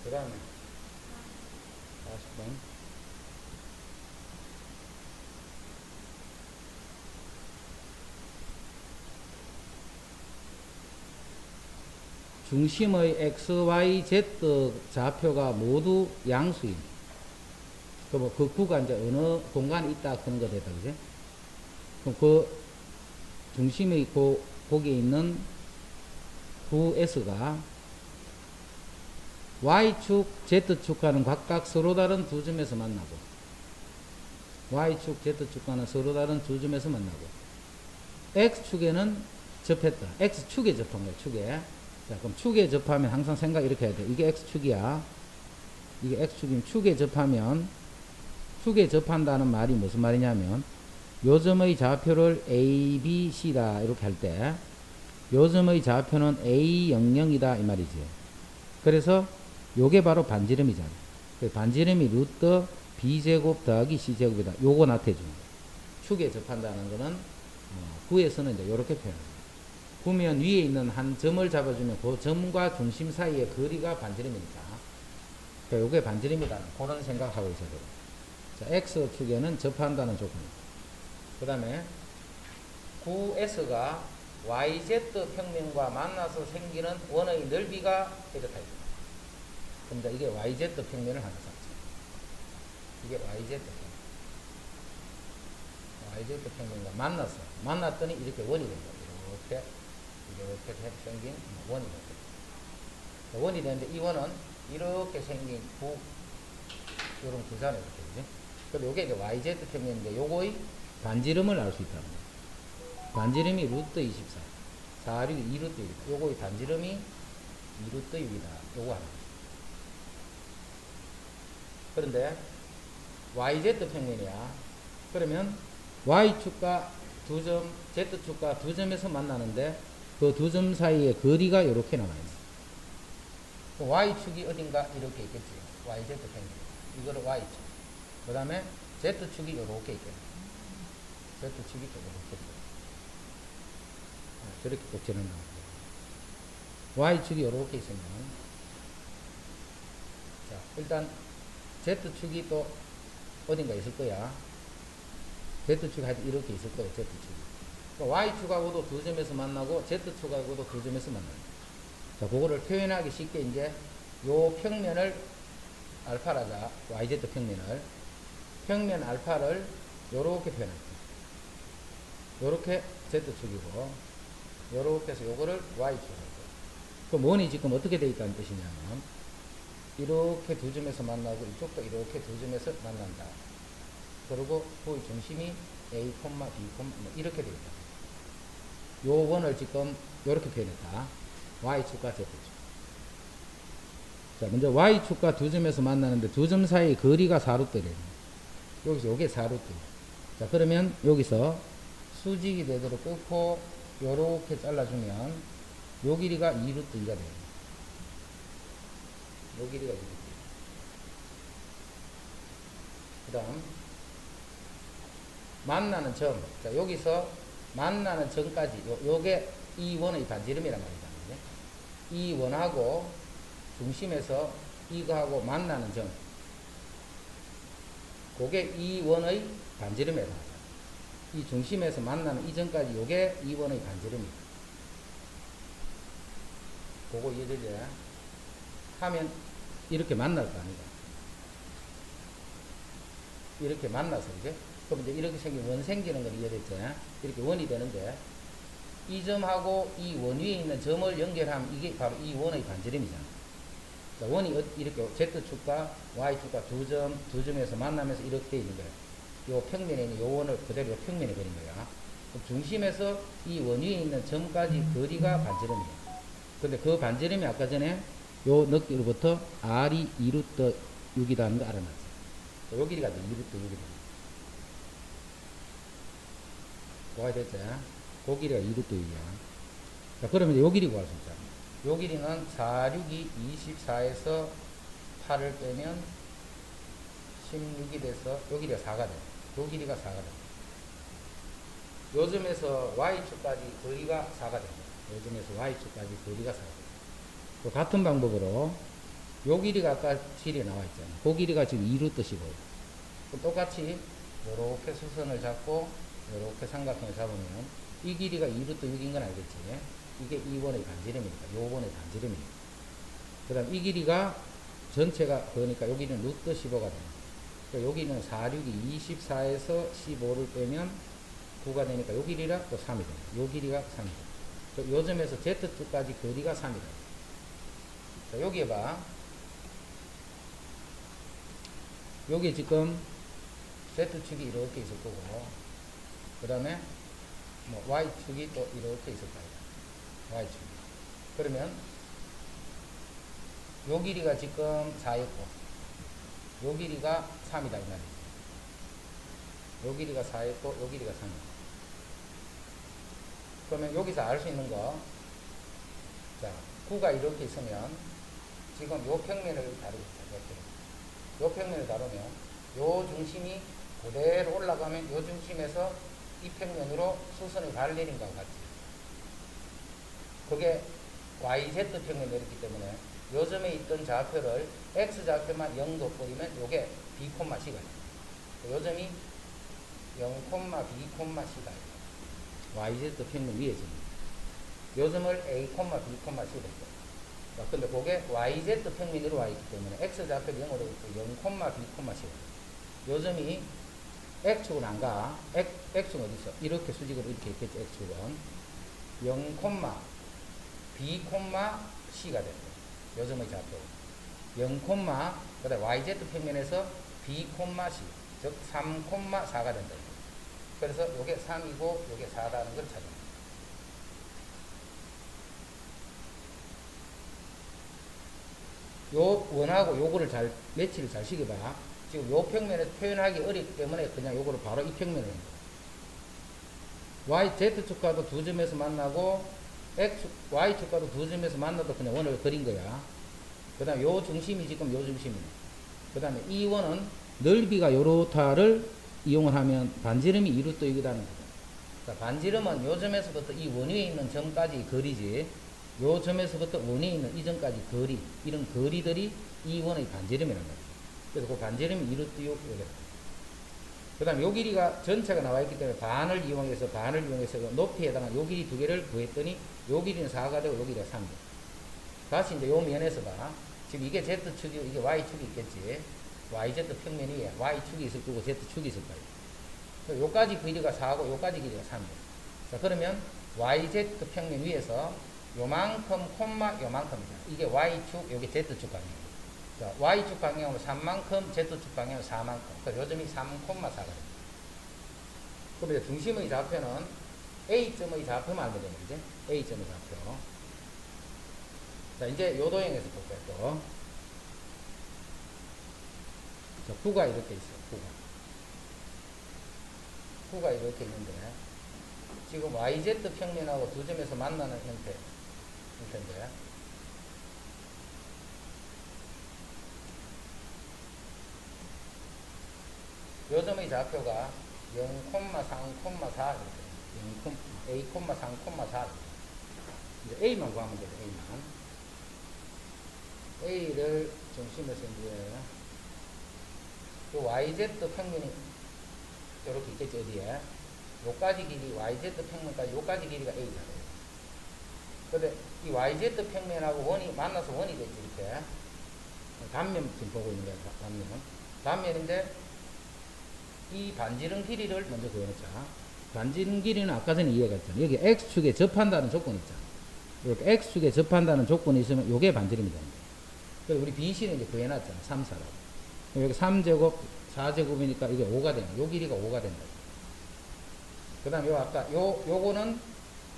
그 다음에 40번 중심의 x, y, z 좌표가 모두 양수임. 그 구가 이제 어느 공간에 있다 그런 거 되다, 그지? 그럼 그 중심의 거기에 있는 구 S가 Y축, Z축과는 각각 서로 다른 두 점에서 만나고 Y축, Z축과는 서로 다른 두 점에서 만나고 X축에는 접했다. X축에 접한 거야, 축에. 자, 그럼 축에 접하면 항상 생각 이렇게 해야 돼. 이게 X축이야. 이게 X축이면 축에 접하면 축에 접한다는 말이 무슨 말이냐면 요 점의 좌표를 A, B, C다 이렇게 할 때 요 점의 좌표는 A00이다 이 말이지. 그래서 요게 바로 반지름이잖아. 반지름이 루트 B제곱 더하기 C제곱이다. 요거 나타내주는 거야. 축에 접한다는 거는 구에서는 이제 요렇게 표현합니다. 구면 위에 있는 한 점을 잡아주면 그 점과 중심 사이의 거리가 반지름이니까 요게 반지름이다. 그런 생각하고 있어야 돼요. 자, X축에는 접한다는 조건입니다. 그 다음에 9S가 YZ 평면과 만나서 생기는 원의 넓이가 이렇다. 그럼 이게 YZ 평면을 하나 잡죠. 이게 YZ 평면과 만났더니 이렇게 원이 된다. 이렇게 생긴 원이 된다. 원이 되는데 이 원은 이렇게 생긴 이런 구잖아요. 이렇게. 그럼 요게 이제 YZ 평면인데 요거의 반지름을 알 수 있다는 거예요. 반지름이 루트 24. 4륙이 2루트 6이다. 요거의 반지름이 2루트 6이다. 요거 하나. 그런데 YZ 평면이야. 그러면 Y축과 두 점, Z축과 두 점에서 만나는데 그 두 점 사이의 거리가 이렇게 나와 있네. Y축이 어딘가 이렇게 있겠지. YZ 평면. 이거를 Y축. 그 다음에 Z축이 이렇게 있겠네. Z축이 이렇게 있겠네. 저렇게 꼭지를 나오고 Y축이 이렇게 있으면 자 일단 Z축이 또 어딘가 있을 거야. Z축이 하여튼 이렇게 있을 거예요. Z축이. Y축하고도 두 점에서 만나고 Z축하고도 두 점에서 만나요. 자, 그거를 표현하기 쉽게 이제 요 평면을 알파라자 YZ 평면을 평면 알파를 요렇게 표현할게요. 요렇게 Z축이고 요렇게 해서 요거를 Y축이고 그럼 원이 지금 어떻게 되어 있다는 뜻이냐면 이렇게 두 점에서 만나고 이쪽도 이렇게 두 점에서 만난다. 그리고 그 중심이 A, B, 이렇게 되어 있다. 요 원을 지금 요렇게 표현했다. Y축과 Z축. 자, 먼저 Y축과 두 점에서 만나는데 두 점 사이의 거리가 4루트래요. 여기서 요게 4루트. 자, 그러면 여기서 수직이 되도록 끊고 요렇게 잘라주면 요 길이가 2루트 2가 돼요. 요 길이가 2루트 2. 그 다음 만나는 점. 자, 여기서 만나는 점까지 요게 이 원의 반지름이란 말이다. 이 원하고 중심에서 이거하고 만나는 점. 그게 이 원의 반지름이라고 하죠. 이 중심에서 만나는 이 점까지 요게 이 원의 반지름이다. 그거 이해되지? 하면 이렇게 만날 거 아니다. 이렇게 만나서 이제 그럼 이제 이렇게 생긴 원 생기는 건 이해됐지? 이렇게 원이 되는데 이 점하고 이 원 위에 있는 점을 연결하면 이게 바로 이 원의 반지름이잖아. 그러니까 원이 이렇게 Z축과 Y축과 두 점에서 만나면서 이렇게 있는 거야. 요 평면에 있는 요 원을 그대로 요 평면에 그린 거야. 중심에서 이 원 위에 있는 점까지 거리가 반지름이야. 근데 그 반지름이 아까 전에 요 너끼로부터 R이 2루트 6이라는 거 알아놨어. 요 길이가 2루트 6이다. 뭐가 됐지? 그 길이가 2루트 6이야. 자, 그러면 요 길이 구할 수 있잖아. 요 길이는 4, 6이 24에서 8을 빼면 16이 돼서 요 길이가 4가 돼. 요 길이가 4가 돼. 요 점에서 Y축까지 거리가 4가 돼. 요 점에서 Y축까지 거리가 4가 돼. 또 같은 방법으로 요 길이가 아까 실에 나와 있잖아. 그 길이가 지금 2루트 15. 똑같이 요렇게 수선을 잡고 요렇게 삼각형을 잡으면 이 길이가 2루트 6인 건 알겠지? 이게 2원의 반지름이니까 요번의 반지름이니까. 그 다음 이 길이가 전체가 그러니까 여기는 루트 15가 됩니다. 그러니까 여기는 4, 6이 24에서 15를 빼면 9가 되니까 요 길이가 또 3이 됩니다. 요 길이가 3이 됩니다. 요 점에서 Z축까지 거리가 3이다. 자, 여기에 봐. 여기 지금 Z축이 이렇게 있을 거고, 그 다음에 뭐 Y축이 또 이렇게 있을 거예요. Y축. 그러면 요 길이가 지금 4였고, 요 길이가 3이다 이 말이죠. 요 길이가 4였고, 요 길이가 3이다. 그러면 여기서 알 수 있는 거, 자, 9가 이렇게 있으면 지금 요 평면을 다루고 있어요. 요 평면을 다루면 요 중심이 그대로 올라가면 요 중심에서 이 평면으로 수선이 발내린 것과 같지. 그게 YZ 평면이 내렸기 때문에 요 점에 있던 좌표를 X좌표만 0 돋보이면 요게 B, C가 돼요. 요 점이 0, B, C다. YZ 평면 위에 점. 요 점을 A, B, C가 돼요. 근데 그게 YZ 평면으로 와 있기 때문에 X좌표를 0으로 있고 0, B, C가 요 점이 X축은 안 가. X축은 어디 있어? 이렇게 수직으로 이렇게 있겠지, X축은. 0, B, C가 됩니다. 요 점의 좌표. 0, 그 다음에 YZ 평면에서 B, C. 즉, 3, 4가 된다. 그래서 요게 3이고, 요게 4라는 걸 찾아냅니다. 요 원하고 요거를 잘, 매치를 잘 시켜봐. 지금 요 평면에서 표현하기 어렵기 때문에 그냥 요거를 바로 이 평면에 YZ축과도 두 점에서 만나고 Y축과도 두 점에서 만나도 그냥 원을 그린 거야. 그 다음에 요 중심이 지금 요 중심이네. 그 다음에 이 원은 넓이가 요렇다를 이용을 하면 반지름이 2루트 6이라는 거죠. 자, 반지름은 요 점에서부터 이 원 위에 있는 점까지 거리지, 요 점에서부터 원 위에 있는 이 점까지 거리, 이런 거리들이 이 원의 반지름이란 말이에요. 그래서 그 반지름이 이루트 6, 그 다음에 요 길이가 전체가 나와 있기 때문에 반을 이용해서 그 높이에 해당한 요 길이 두 개를 구했더니 요 길이는 4가 되고 요 길이가 3이 돼. 다시 이제 요 면에서 봐. 지금 이게 Z축이고 이게 Y축이 있겠지. YZ 평면 위에 Y축이 있을 거고 Z축이 있을 거예요. 요까지 길이가 4고 요까지 길이가 3이에요. 자, 그러면 YZ 평면 위에서 요만큼 콤마 요만큼이잖아. 이게 Y축, 요게 Z축 방향. 자, Y축 방향으로 3만큼, Z축 방향으로 4만큼. 그러니까 요점이 3,4가 됩니다. 그럼 이제 중심의 좌표는 A점의 좌표만 알면 되는 거지. A점의 좌표. 자, 이제 요 도형에서 볼게요, 또. 자, 구가 이렇게 있어요, 구가 이렇게 있는데, 지금 YZ 평면하고 두 점에서 만나는 형태인데, 요 점의 좌표가 0,3,4 A,3,4 이제 A만 구하면 돼요. A를 중심에서 이제 요 YZ 평면이 이렇게 있겠지. 어디에 요까지 길이 YZ 평면까지 요까지 길이가 A잖아요. 근데 이 YZ 평면하고 원이 만나서 원이 됐지. 이렇게 단면 지금 보고 있는 거야. 단면인데 이 반지름 길이를 먼저 구해놓자. 반지름 길이는 아까 전에 이해가 했잖아. 여기 X축에 접한다는 조건이 있잖아. 이렇게 X축에 접한다는 조건이 있으면 요게 반지름이 되는 거야. 그래서 우리 BC는 이제 구해놨잖아. 3, 4라고. 여기 3제곱, 4제곱이니까 이게 5가 되는 거야. 요 길이가 5가 된다. 그 다음에 요 아까 요거는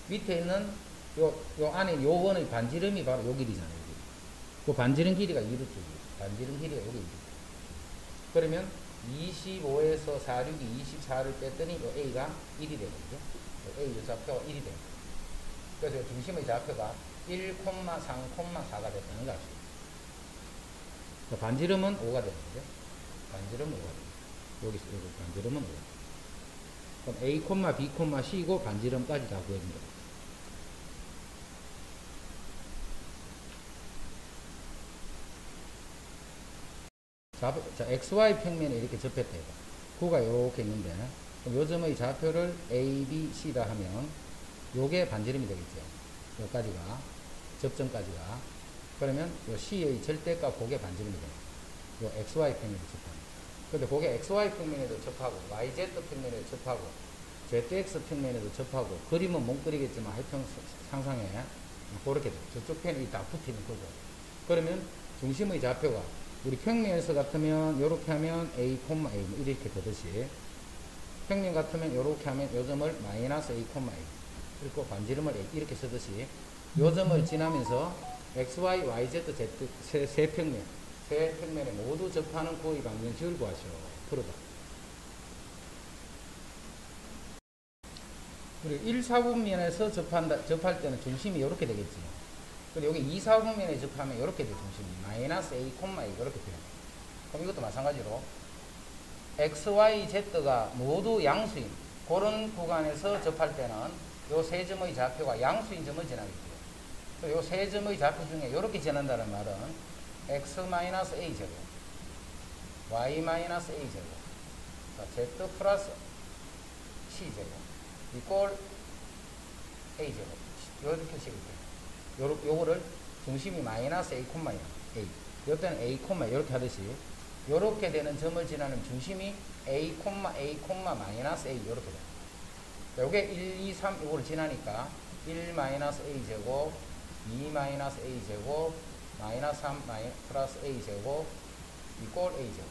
밑에 있는 요 안에 요 원의 반지름이 바로 요 길이잖아요. 요 길이. 그 반지름 길이가 2루 쪽이에요. 반지름 길이가 요게 2루. 그러면 25에서 46이 24를 뺐더니 요 A가 1이 되는 거죠. A 요 좌표가 1이 되는 거죠. 그래서 중심의 좌표가 1,3,4가 됐다는 걸 알 수 있어요. 반지름은 5가 되는 거죠. 반지름은 5가 되는 거죠. 여기 반지름은 5. 그럼 A, B, C고 반지름까지 다 구해준 거예요. 자, XY 평면에 이렇게 접했다 해봐. 구가 이렇게 있는데, 그럼 요 점의 좌표를 A, B, C라 하면, 요게 반지름이 되겠죠. 요까지가, 접점까지가. 그러면 요 C의 절대값 그게 반지름이 돼요. 요 XY 평면에 접하면. 근데 그게 XY 평면에도 접하고, YZ 평면에도 접하고, ZX 평면에도 접하고, 그림은 못 그리겠지만, 하여튼 상상해. 그렇게 돼. 저쪽 편이 다 붙이는 거고. 그러면 중심의 좌표가 우리 평면에서 같으면 요렇게 하면 A, A 이렇게 되듯이 평면 같으면 요렇게 하면 요 점을 마이너스 A, A 그리고 반지름을 A 이렇게 쓰듯이 요 점을 지나면서 XY, YZ, Z 세 평면에 모두 접하는 구의 방정식을 구하시오. 풀어봐. 그리고 1, 4분면에서 접할 때는 중심이 요렇게 되겠지. 그리고 여기 2, 4분면에 접하면 이렇게 돼, 중심이. 마이너스 A, A 이렇게 돼요. 그럼 이것도 마찬가지로 X, Y, Z가 모두 양수인 그런 구간에서 접할 때는 요 세 점의 좌표가 양수인 점을 지나겠고요. 요 세 점의 좌표 중에 이렇게 지난다는 말은 X-A 제곱, Y-A 제곱, Z 플러스 C 제곱, 이꼴 A 제곱. 이렇게 식이 돼요. 요거를 중심이 마이너스 A, A. 요때는 A, 이렇게 하듯이 요렇게 되는 점을 지나는 중심이 A, 마이너스 A 이렇게 돼요. 요게 1, 2, 3 요거를 지나니까 1 마이너스 A 제곱, 2 마이너스 A 제곱, 마이너스 3 플러스 A 제곱, 이꼴 A 제곱.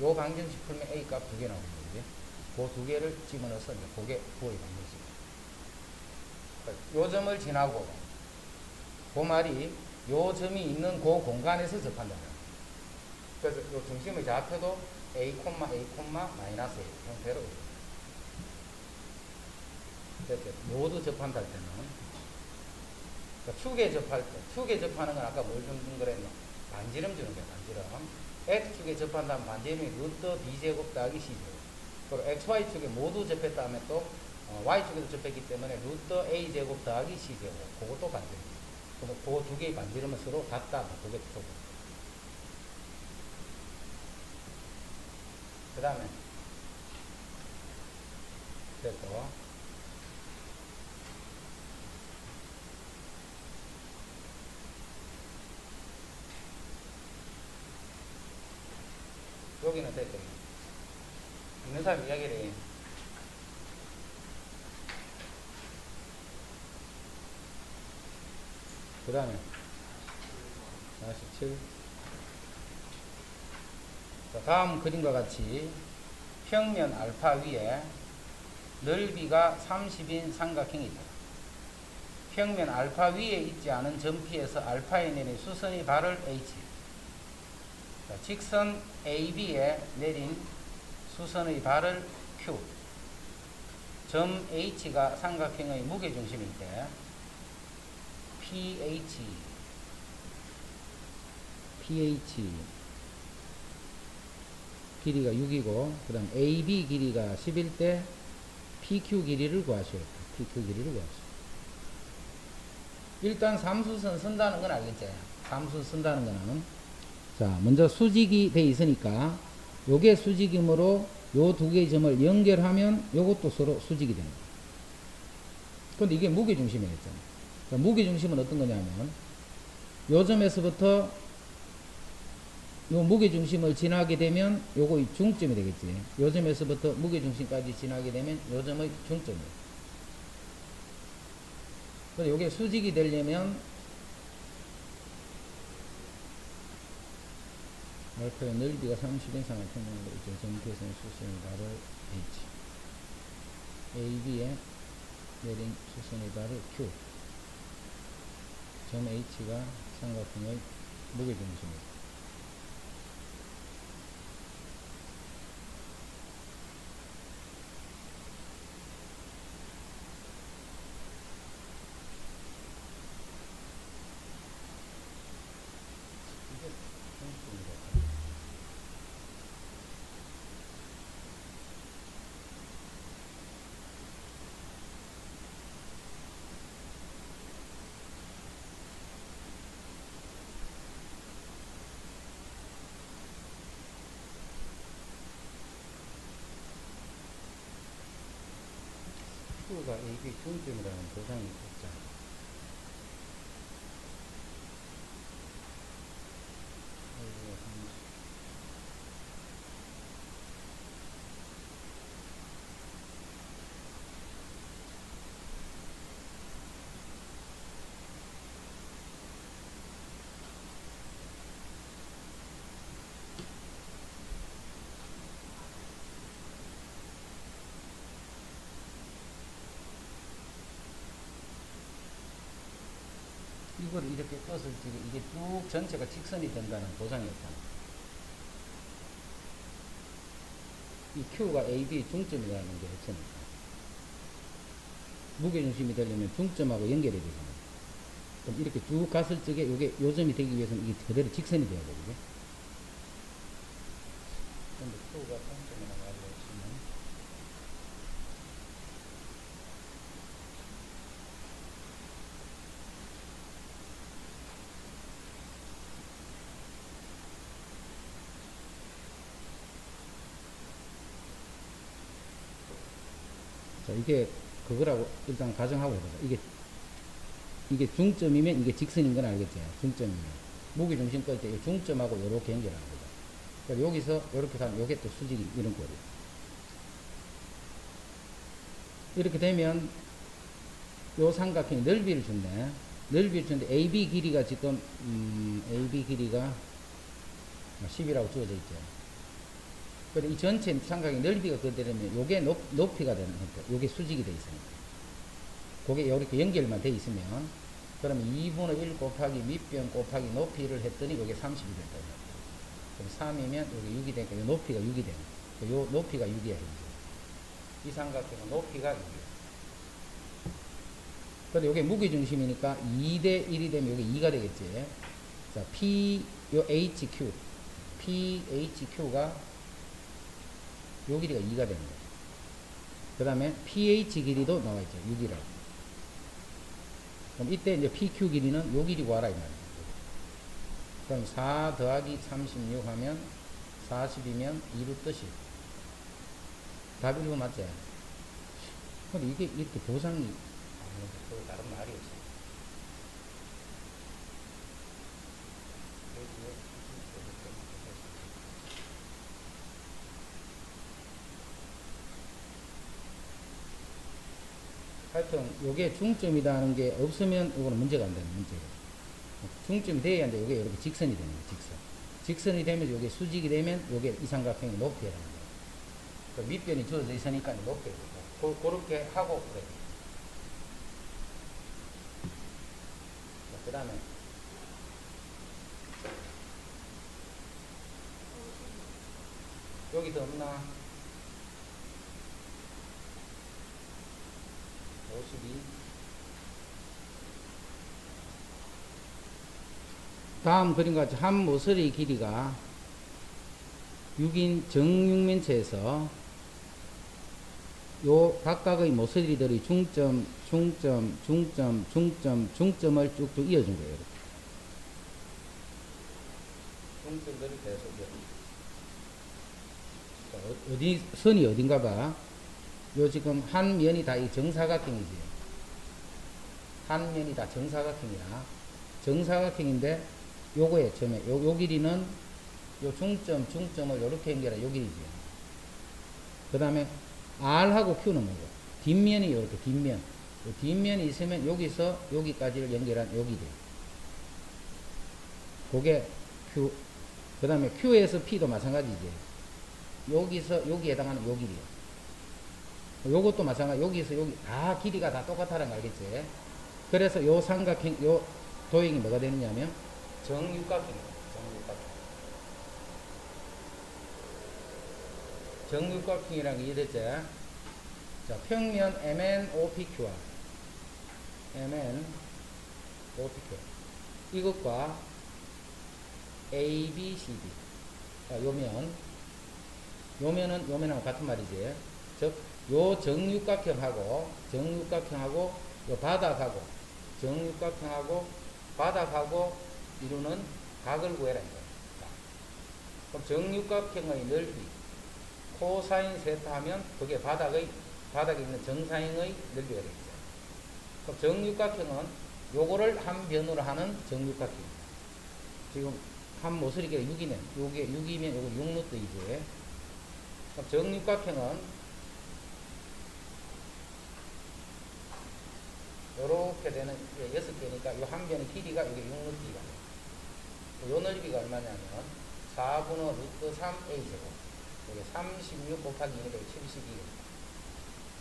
요 방정식 풀면 A 값 두 개 나오는 거지. 그 두 개를 집어넣어서 이제 그게 구의 방정식. 요 점을 지나고 그 말이 요 점이 있는 그 공간에서 접한다. 그래서 요 중심의 좌표도 A, 마이너스 A 형태로 모두 접한다 할 때는 그러니까 축에 접하는 건 아까 뭘 준 거랬노? 반지름 주는 거야. 반지름. X축에 접한다면 반지름이 루트 B제곱 더하기 C제곱. 그리고 XY축에 모두 접했다 하면 또 y축에도 접했기 때문에 루트 a제곱 더하기 c제곱. 그것도 반대입니다. 그럼 그거 두 개의 반지름은 서로 같다. 그게 좀. 그 다음에 됐고, 여기는 됐고, 있는 사람 이야기를 해. 그 다음에 47. 자, 다음 그림과 같이 평면 알파 위에 넓이가 30인 삼각형이 있다. 평면 알파 위에 있지 않은 점피에서 알파에 내린 수선의 발을 H. 자, 직선 AB에 내린 수선의 발을 Q. 점 H가 삼각형의 무게중심일 때 PH 길이가 6이고, 그 다음 AB 길이가 10일 때 PQ 길이를 구하시오. 일단 삼수선 쓴다는 건 알겠지? 삼수 쓴다는 거는, 자, 먼저 수직이 돼 있으니까 요게 수직이므로 요 두 개의 점을 연결하면 요것도 서로 수직이 됩니다. 근데 이게 무게중심이었잖아. 그러니까 무게중심은 어떤 거냐면, 요 점에서부터 요 무게중심을 지나게 되면 요거 중점이 되겠지. 요 점에서부터 무게중심까지 지나게 되면 요 점의 중점이에요. 그래서 요게 수직이 되려면 알파의 넓이가 30인 삼각형으로 있죠. 점표에서는 수선의 발을 H, AB에 내린 수선의 발을 Q, 점 H가 삼각형의 무게중심입니다. Q가 AB 중점이라는 도장이 있었잖아. 이걸 이렇게 떴을 때 이게 쭉 전체가 직선이 된다는 보장이었잖아. 이 Q가 AB 중점이라는 게 없으니까. 무게중심이 되려면 중점하고 연결이 되잖아. 그럼 이렇게 쭉 갔을 적에 요게 요점이 되기 위해서는 이게 그대로 직선이 돼야 되거든요. 근데 Q가 중점이라고 알려주시면 자, 이게 그거라고 일단 가정하고 해보자. 이게 중점이면 이게 직선인 건 알겠지? 중점이면. 무게중심 끌 때 이 중점하고 이렇게 연결하는 거다. 그러니까 여기서 이렇게 가면 요게 또 수직이 이런 거예요. 이렇게 되면 요 삼각형이 넓이를 준대. 넓이를 주는데 AB 길이가 지금 AB 길이가 10이라고 주어져 있죠. 그런데 이 전체 삼각의 넓이가 그대로면 요게 높이가 되는 거죠. 요게 수직이 돼 있으니까. 그게 이렇게 연결만 돼 있으면, 그러면 2분의 1 곱하기 밑변 곱하기 높이를 했더니 요게 30이 된다. 그럼 3이면 여기 6이 되니까 요 높이가 6이 되는 거예요. 요 높이가 6이야, 현재. 이 삼각형은 높이가 6이야. 근데 요게 무게중심이니까 2대 1이 되면 요게 2가 되겠지. 자, 요 HQ. PHQ가 요 길이가 2가 되는 거예요. 그 다음에 pH 길이도 나와 있죠. 6이라고. 그럼 이때 이제 PQ 길이는 요 길이 구하라 이 말이에요. 그럼 4 더하기 36 하면 40이면 2루 뜻이. 답 1번 맞지? 근데 이게 이렇게 보상이 또 다른 말이 없어. 하여튼 요게 중점이라는 게 없으면 이거는 문제가 안 되는 문제예요. 중점이 돼야 이제 요게 이렇게 직선이 되는 거예요. 직선이 되면 요게 수직이 되면 요게 이 삼각형이 높게 되는 거예요. 그 밑변이 주어져 있으니까 높게 되고 그렇게 하고 그래요. 그 다음에 여기 더 없나? 52. 다음 그림과 같이 한 모서리 길이가 6인 정육면체에서 요 각각의 모서리들의 중점을 쭉쭉 이어준 거예요. 중점들이 계속 이어준. 어디 선이 어딘가 봐. 요 지금 한 면이 다 이 정사각형이지. 한 면이 다 정사각형이야. 정사각형인데 요거에 점에 요 길이는 요 중점을 요렇게 연결한 요 길이지. 그 다음에 R하고 Q는 뭐고? 뒷면이 요렇게 뒷면. 뒷면이 있으면 여기서 여기까지를 연결한 요 길이. 그게 Q. 그 다음에 Q에서 P도 마찬가지지. 여기서 여기에 해당하는 요 길이야. 요것도 마찬가지. 여기서 여기 다 길이가 다 똑같다는 거 알겠지? 그래서 요 삼각형, 요 도형이 뭐가 되느냐면 정육각형이에요. 정육각형이라는 게 이랬지? 자, 평면 MNOPQR. MNOPQ. 이것과 ABCD. 자, 요면하고 같은 말이지. 즉, 요 정육각형하고 요 바닥하고 정육각형하고 바닥하고 이루는 각을 구해라 이거야. 그럼 정육각형의 넓이 코사인 세타 하면 그게 바닥에 있는 정사형의 넓이가 되겠죠. 그럼 정육각형은 요거를 한 변으로 하는 정육각형. 지금 한 모서리가 6이면 요게 6이면 요거 6루트이지. 그럼 정육각형은 요렇게 되는 6개니까 요 한 변의 길이가 이게 6루트가. 요 넓이가 얼마냐면 4분의 루트 3a제곱. 이게 36 곱하기 2가 72.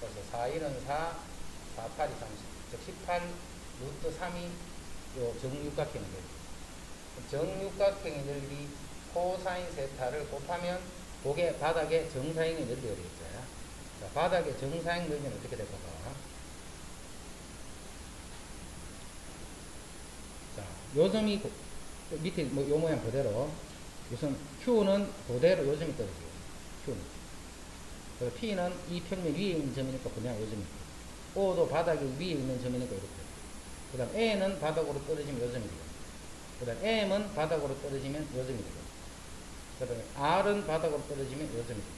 그래서 4, 1은 4, 4, 8이 30. 즉 18 루트 3이 요 정육각형의 넓이. 정육각형의 넓이 코사인 세타를 곱하면 그게 바닥의 정사형의 넓이가 되겠죠. 자, 바닥의 정사형 넓이는 어떻게 될까 봐. 자, 요 점이 밑에 뭐 요 모양 그대로 우선 Q는 그대로 요 점이 떨어져요. Q는. 그래서 P는 이 평면 위에 있는 점이니까 그냥 요 점이. O도 바닥 위에 있는 점이니까 이렇게. 그 다음 A는 바닥으로 떨어지면 요 점이 되고. 그 다음 M은 바닥으로 떨어지면 요 점이 되고. 그 다음에 R은 바닥으로 떨어지면 요 점이 되고.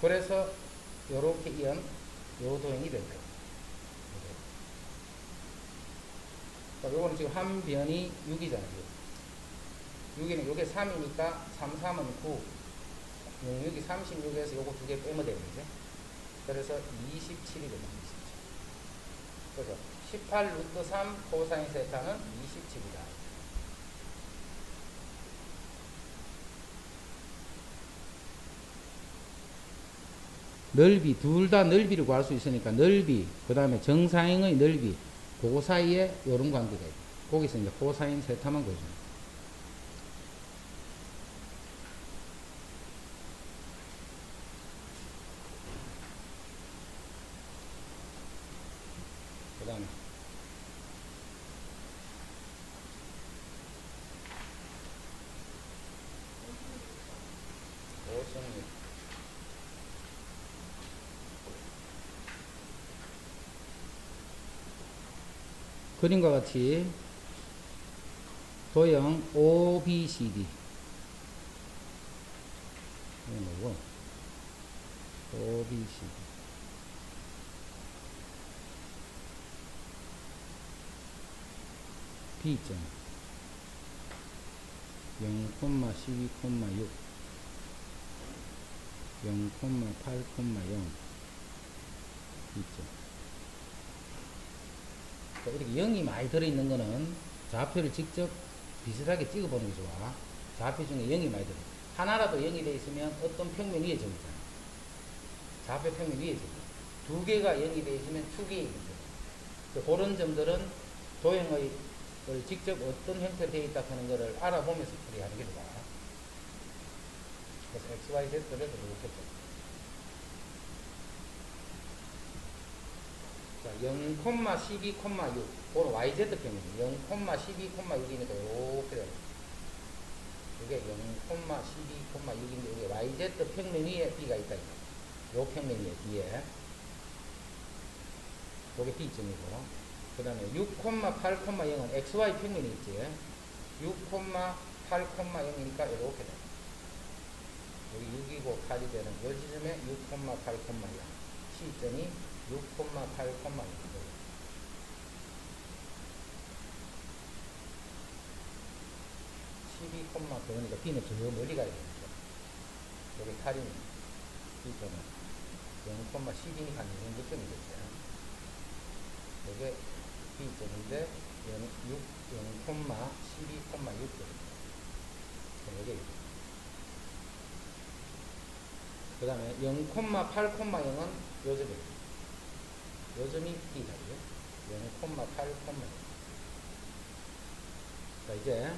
그래서 요렇게 이은 요 도형이 된 거예요. 요거는 지금 한 변이 6이잖아요. 6이는 요게 3이니까 3, 3은 9. 6이 36에서 요거 두 개 빼면 되는 거죠. 그래서 27이 됩니다. 27. 그래서 18 루트 3 코사인 세타는 27이다. 넓이, 둘 다 넓이를 구할 수 있으니까 넓이, 그 다음에 정사형의 넓이, 그 사이에 요런 관계가 있고 거기서 이제 코사인 세타만 구해줍니다. 그 다음에 고성립 그림과 같이 도형 OBCD 이런 거고 OBCD B점 0,12,6 0,8,0 B점. 이렇게 0이 많이 들어있는 거는 좌표를 직접 비슷하게 찍어보는 게 좋아. 좌표 중에 0이 많이 들어. 하나라도 0이 되어 있으면 어떤 평면 위에 적있잖아. 좌표 평면 위에 적어. 두 개가 0이 되어 있으면 축이 적어. 그런 점들은 도형의 직접 어떤 형태로 되어 있다 하는 것을 알아보면서 처리하는 게 좋아. 그래서 XYZ를 이렇게 줘. 자, 0,12,6 그건 YZ 평면이에요. 0,12,6이니까 이렇게 돼요. 이게 0,12,6인데 이게 YZ 평면 위에 B가 있다. 요 평면 위에 B에 이게 B점이고 그 다음에 6,8,0은 XY 평면이 있지. 6,8,0이니까 이렇게 돼. 여기 6이고 8이 되는 이 지점에 6,8,0 C점이 6,8,0 12, 그러니까 B는 저 멀리 가야 되겠죠. 여기 8이면 B점은 0,12니까 이 정도 점이 됐어요. 이게 B점인데 0,12,6점. 이게 그 다음에 0,8,0은 요점이에요. 요점이 B다. 0,8,0. 자, 이제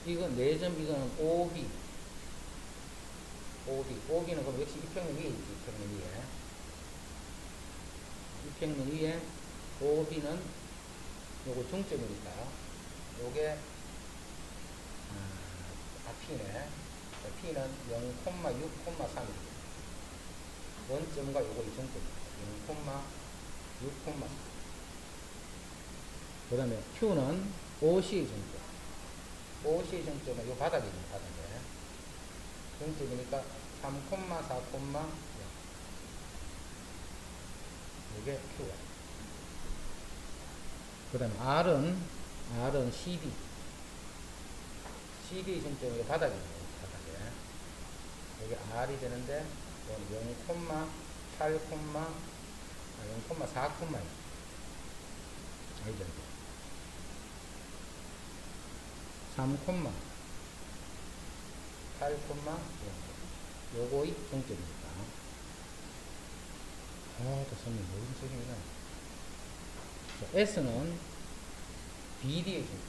이건 4점, 이거는 OB. OB는 그럼 역시 이 평면 위에 있지, 이 평면 위에. 이 평면 위에 OB는 요거 중점이니까 요게 P네. P는 0,6,3 원점과 요거 이 중점 0,6,3. 그 다음에 Q는 OC의 중점. OC의 중점은 요 바닥에 있는 바닥에 중점이니까 3,4,0 이게 Q가. 그 다음에 R은 CB. CB의 중점이 요 바닥에 있는 바닥에. 여기 R이 되는데 0,8, 0,4, 알죠? 3, 8, 요거의 중점입니다. 또 선생님 모든 책임이네. S는 BD의 중점.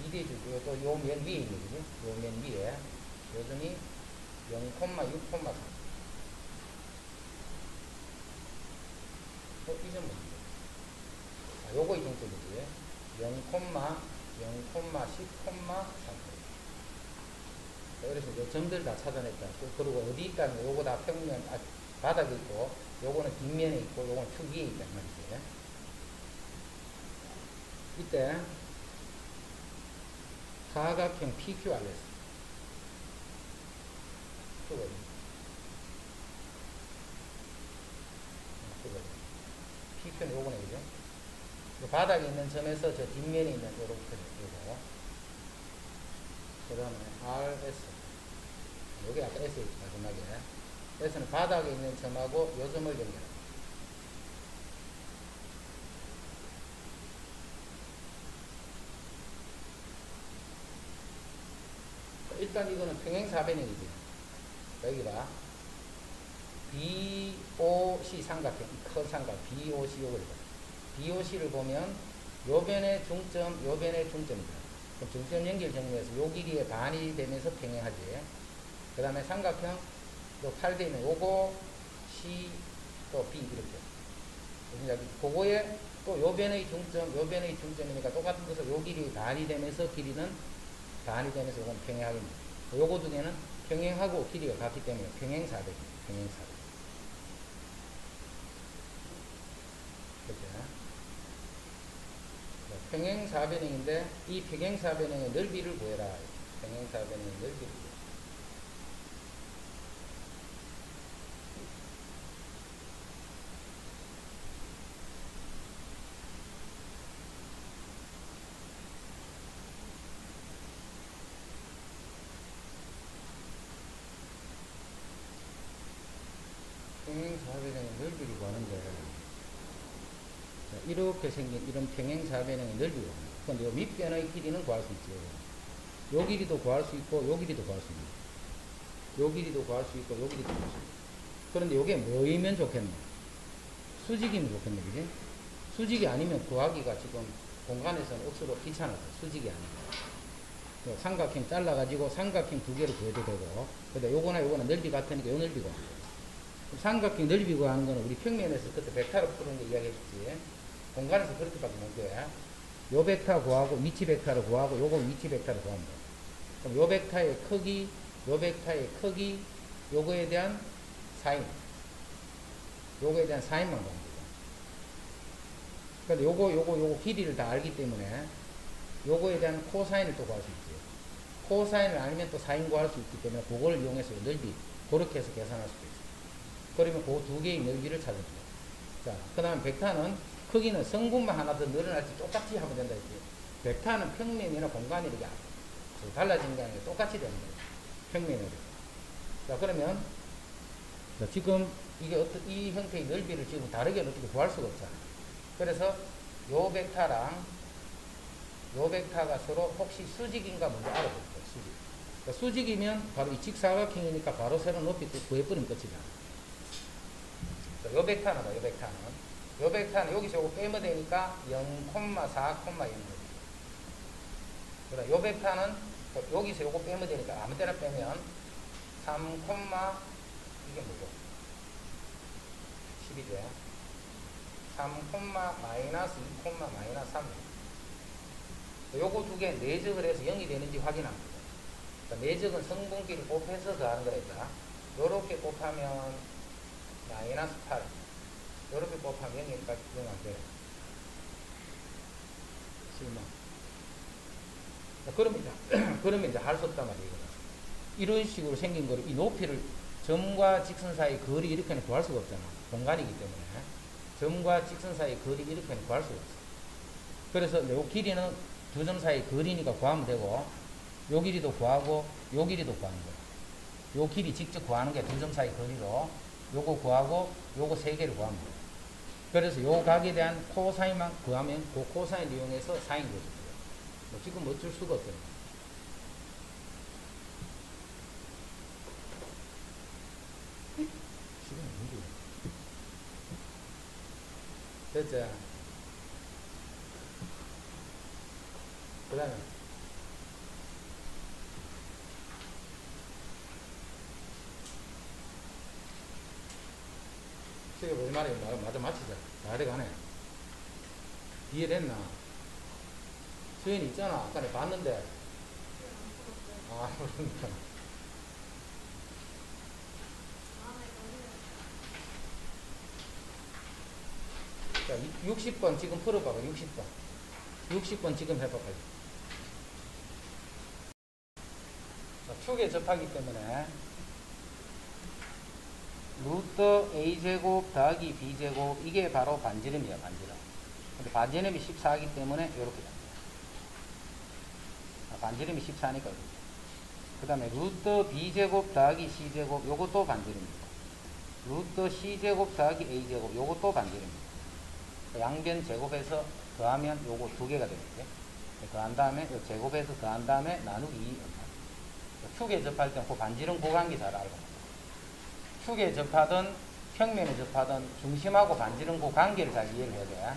BD의 중점. 또 요 맨 위에 있는 거죠. 요 맨 위에. 요점이 0,6,3. 이 점은 요거의 중점이지. 0,10,3. 그래서 요 점들 다 찾아냈다. 그리고 어디 있다면 요거 다 평면 바닥에 있고 요거는 뒷면에 있고 요거는 축 위에 있단 말이지. 이때 사각형 PQRS PQ는 요거네, 그죠? 바닥에 있는 점에서 저 뒷면에 있는 요렇게 요거. 그 다음에 RS. 요게 아까 S였지, 마지막에. S는 바닥에 있는 점하고 요 점을 연결합니다. 일단 이거는 평행사변형이지. 여기가 BOC 삼각형, 큰 삼각, BOC 요걸 봐. BOC를 보면 요 변의 중점, 요 변의 중점이다. 그럼 중점 연결 정리해서 요 길이의 반이 되면서 평행하지. 그 다음에 삼각형, 요 8대 있는 요거 C 또 B 이렇게. 그거에 또 요 변의 중점, 요 변의 중점이니까 똑같은 것을 요 길이 반이 되면서 길이는 반이 되면서 이건 평행하겠네. 요거 두 개는 평행하고 길이가 같기 때문에 평행사변입니다. 평행사변. 평행사변형인데 이 평행사변형의 넓이를 구해라. 평행사변형의 넓이를 구해라. 평행사변형의 넓이를 구하는데 이렇게 생긴 이런 평행사변형의 넓이가 근데 요 밑변의 길이는 구할 수 있죠. 요 길이도 구할 수 있고 요 길이도 구할 수 있고 요 길이도 구할 수 있고 요 길이도 구할 수 있고 그런데 요게 뭐이면 좋겠노? 수직이면 좋겠네 그지? 수직이 아니면 구하기가 지금 공간에서는 억수로 귀찮아서 수직이 아니고 삼각형 잘라가지고 삼각형 두 개를 구해도 되고 근데 요거나 요거나 넓이 같으니까 요 넓이고 삼각형 넓이 구하는 거는 우리 평면에서 그때 벡터로 푸는 거 이야기했지 공간에서 그렇게밖에 못 구해 요 벡터 구하고 위치 벡터를 구하고 요거 위치 벡터를 구하면 돼 그럼 요 벡터의 크기 요 벡터의 크기 요거에 대한 사인 요거에 대한 사인만 구하면 돼 근데 요거 길이를 다 알기 때문에 요거에 대한 코사인을 또 구할 수 있지 코사인을 알면 또 사인 구할 수 있기 때문에 그걸 이용해서 넓이 그렇게 해서 계산할 수도 있어 그러면 그 두 개의 넓이를 찾으면 돼. 자, 그 다음 벡터는 크기는 성분만 하나 더 늘어날지 똑같이 하면 된다 했지. 벡터는 평면이나 공간이 이렇게 달라지는 게 아니라 똑같이 되는 거예요. 평면으로. 자, 그러면 자, 지금 이게 이 형태의 넓이를 지금 다르게 어떻게 구할 수가 없잖아. 그래서 요 벡터랑 요 벡터가 서로 혹시 수직인가 먼저 알아볼게요. 수직. 그러니까 수직이면 바로 이 직사각형이니까 바로 세로 높이 구해버리면 끝이잖아. 요 벡터는 봐, 요 벡터는. 요 벡터는 여기서 요거 빼면 되니까 0,4,0. 그래, 요 벡터는 여기서 요거 빼면 되니까 아무 때나 빼면 3, 이게 뭐죠? 10이죠. 3, 마이너스 2, 마이너스 3. 요거 두 개 내적을 해서 0이 되는지 확인합니다. 그러니까 내적은 성분끼리 곱해서 더하는 거랬다. 요렇게 곱하면 마이너스 8 이렇게 곱하면 0이니까 0 안 돼요. 실망. 그러면 이제 할 수 없단 말이에요. 이런 식으로 생긴 거를 이 높이를 점과 직선 사이 거리 이렇게는 구할 수가 없잖아. 공간이기 때문에 점과 직선 사이 거리 이렇게는 구할 수가 없어. 그래서 요 길이는 두 점 사이 거리니까 구하면 되고 요 길이도 구하고 요 길이도 구하는 거야. 요 길이 직접 구하는 게 두 점 사이 거리로 요거 구하고 요거 세 개를 구하면 돼요. 그래서 요 각에 대한 코사인만 구하면 그 코사인을 이용해서 사인 구해줘요. 뭐 지금 어쩔 수가 없거든요. 지금 문제 됐죠? 그 다음에 저게 뭘 말해? 맞아 맞히자. 다 돼가네. 이해됐나? 수현이 있잖아. 아까 내가 봤는데. 아, 그러니까. 자, 60번 지금 풀어봐봐. 60번. 60번 지금 해봐, 빨리. 자, 축에 접하기 때문에. 루트 a제곱 더하기 b제곱 이게 바로 반지름이에요. 반지름. 근데 반지름이 14이기 때문에 이렇게 됩니다. 반지름이 14니까 그 다음에 루트 b제곱 더하기 c제곱 요것도 반지름입니다. 루트 c제곱 더하기 a제곱 요것도 반지름입니다. 양변 제곱해서 더하면 요거 두 개가 되겠죠. 더한 다음에 요 제곱해서 더한 다음에 나누기 2 축에 접할 때 그 반지름 고관계 잘 알고 축에 접하든 평면에 접하든 중심하고 반지름 그 관계를 잘 이해를 해야 돼.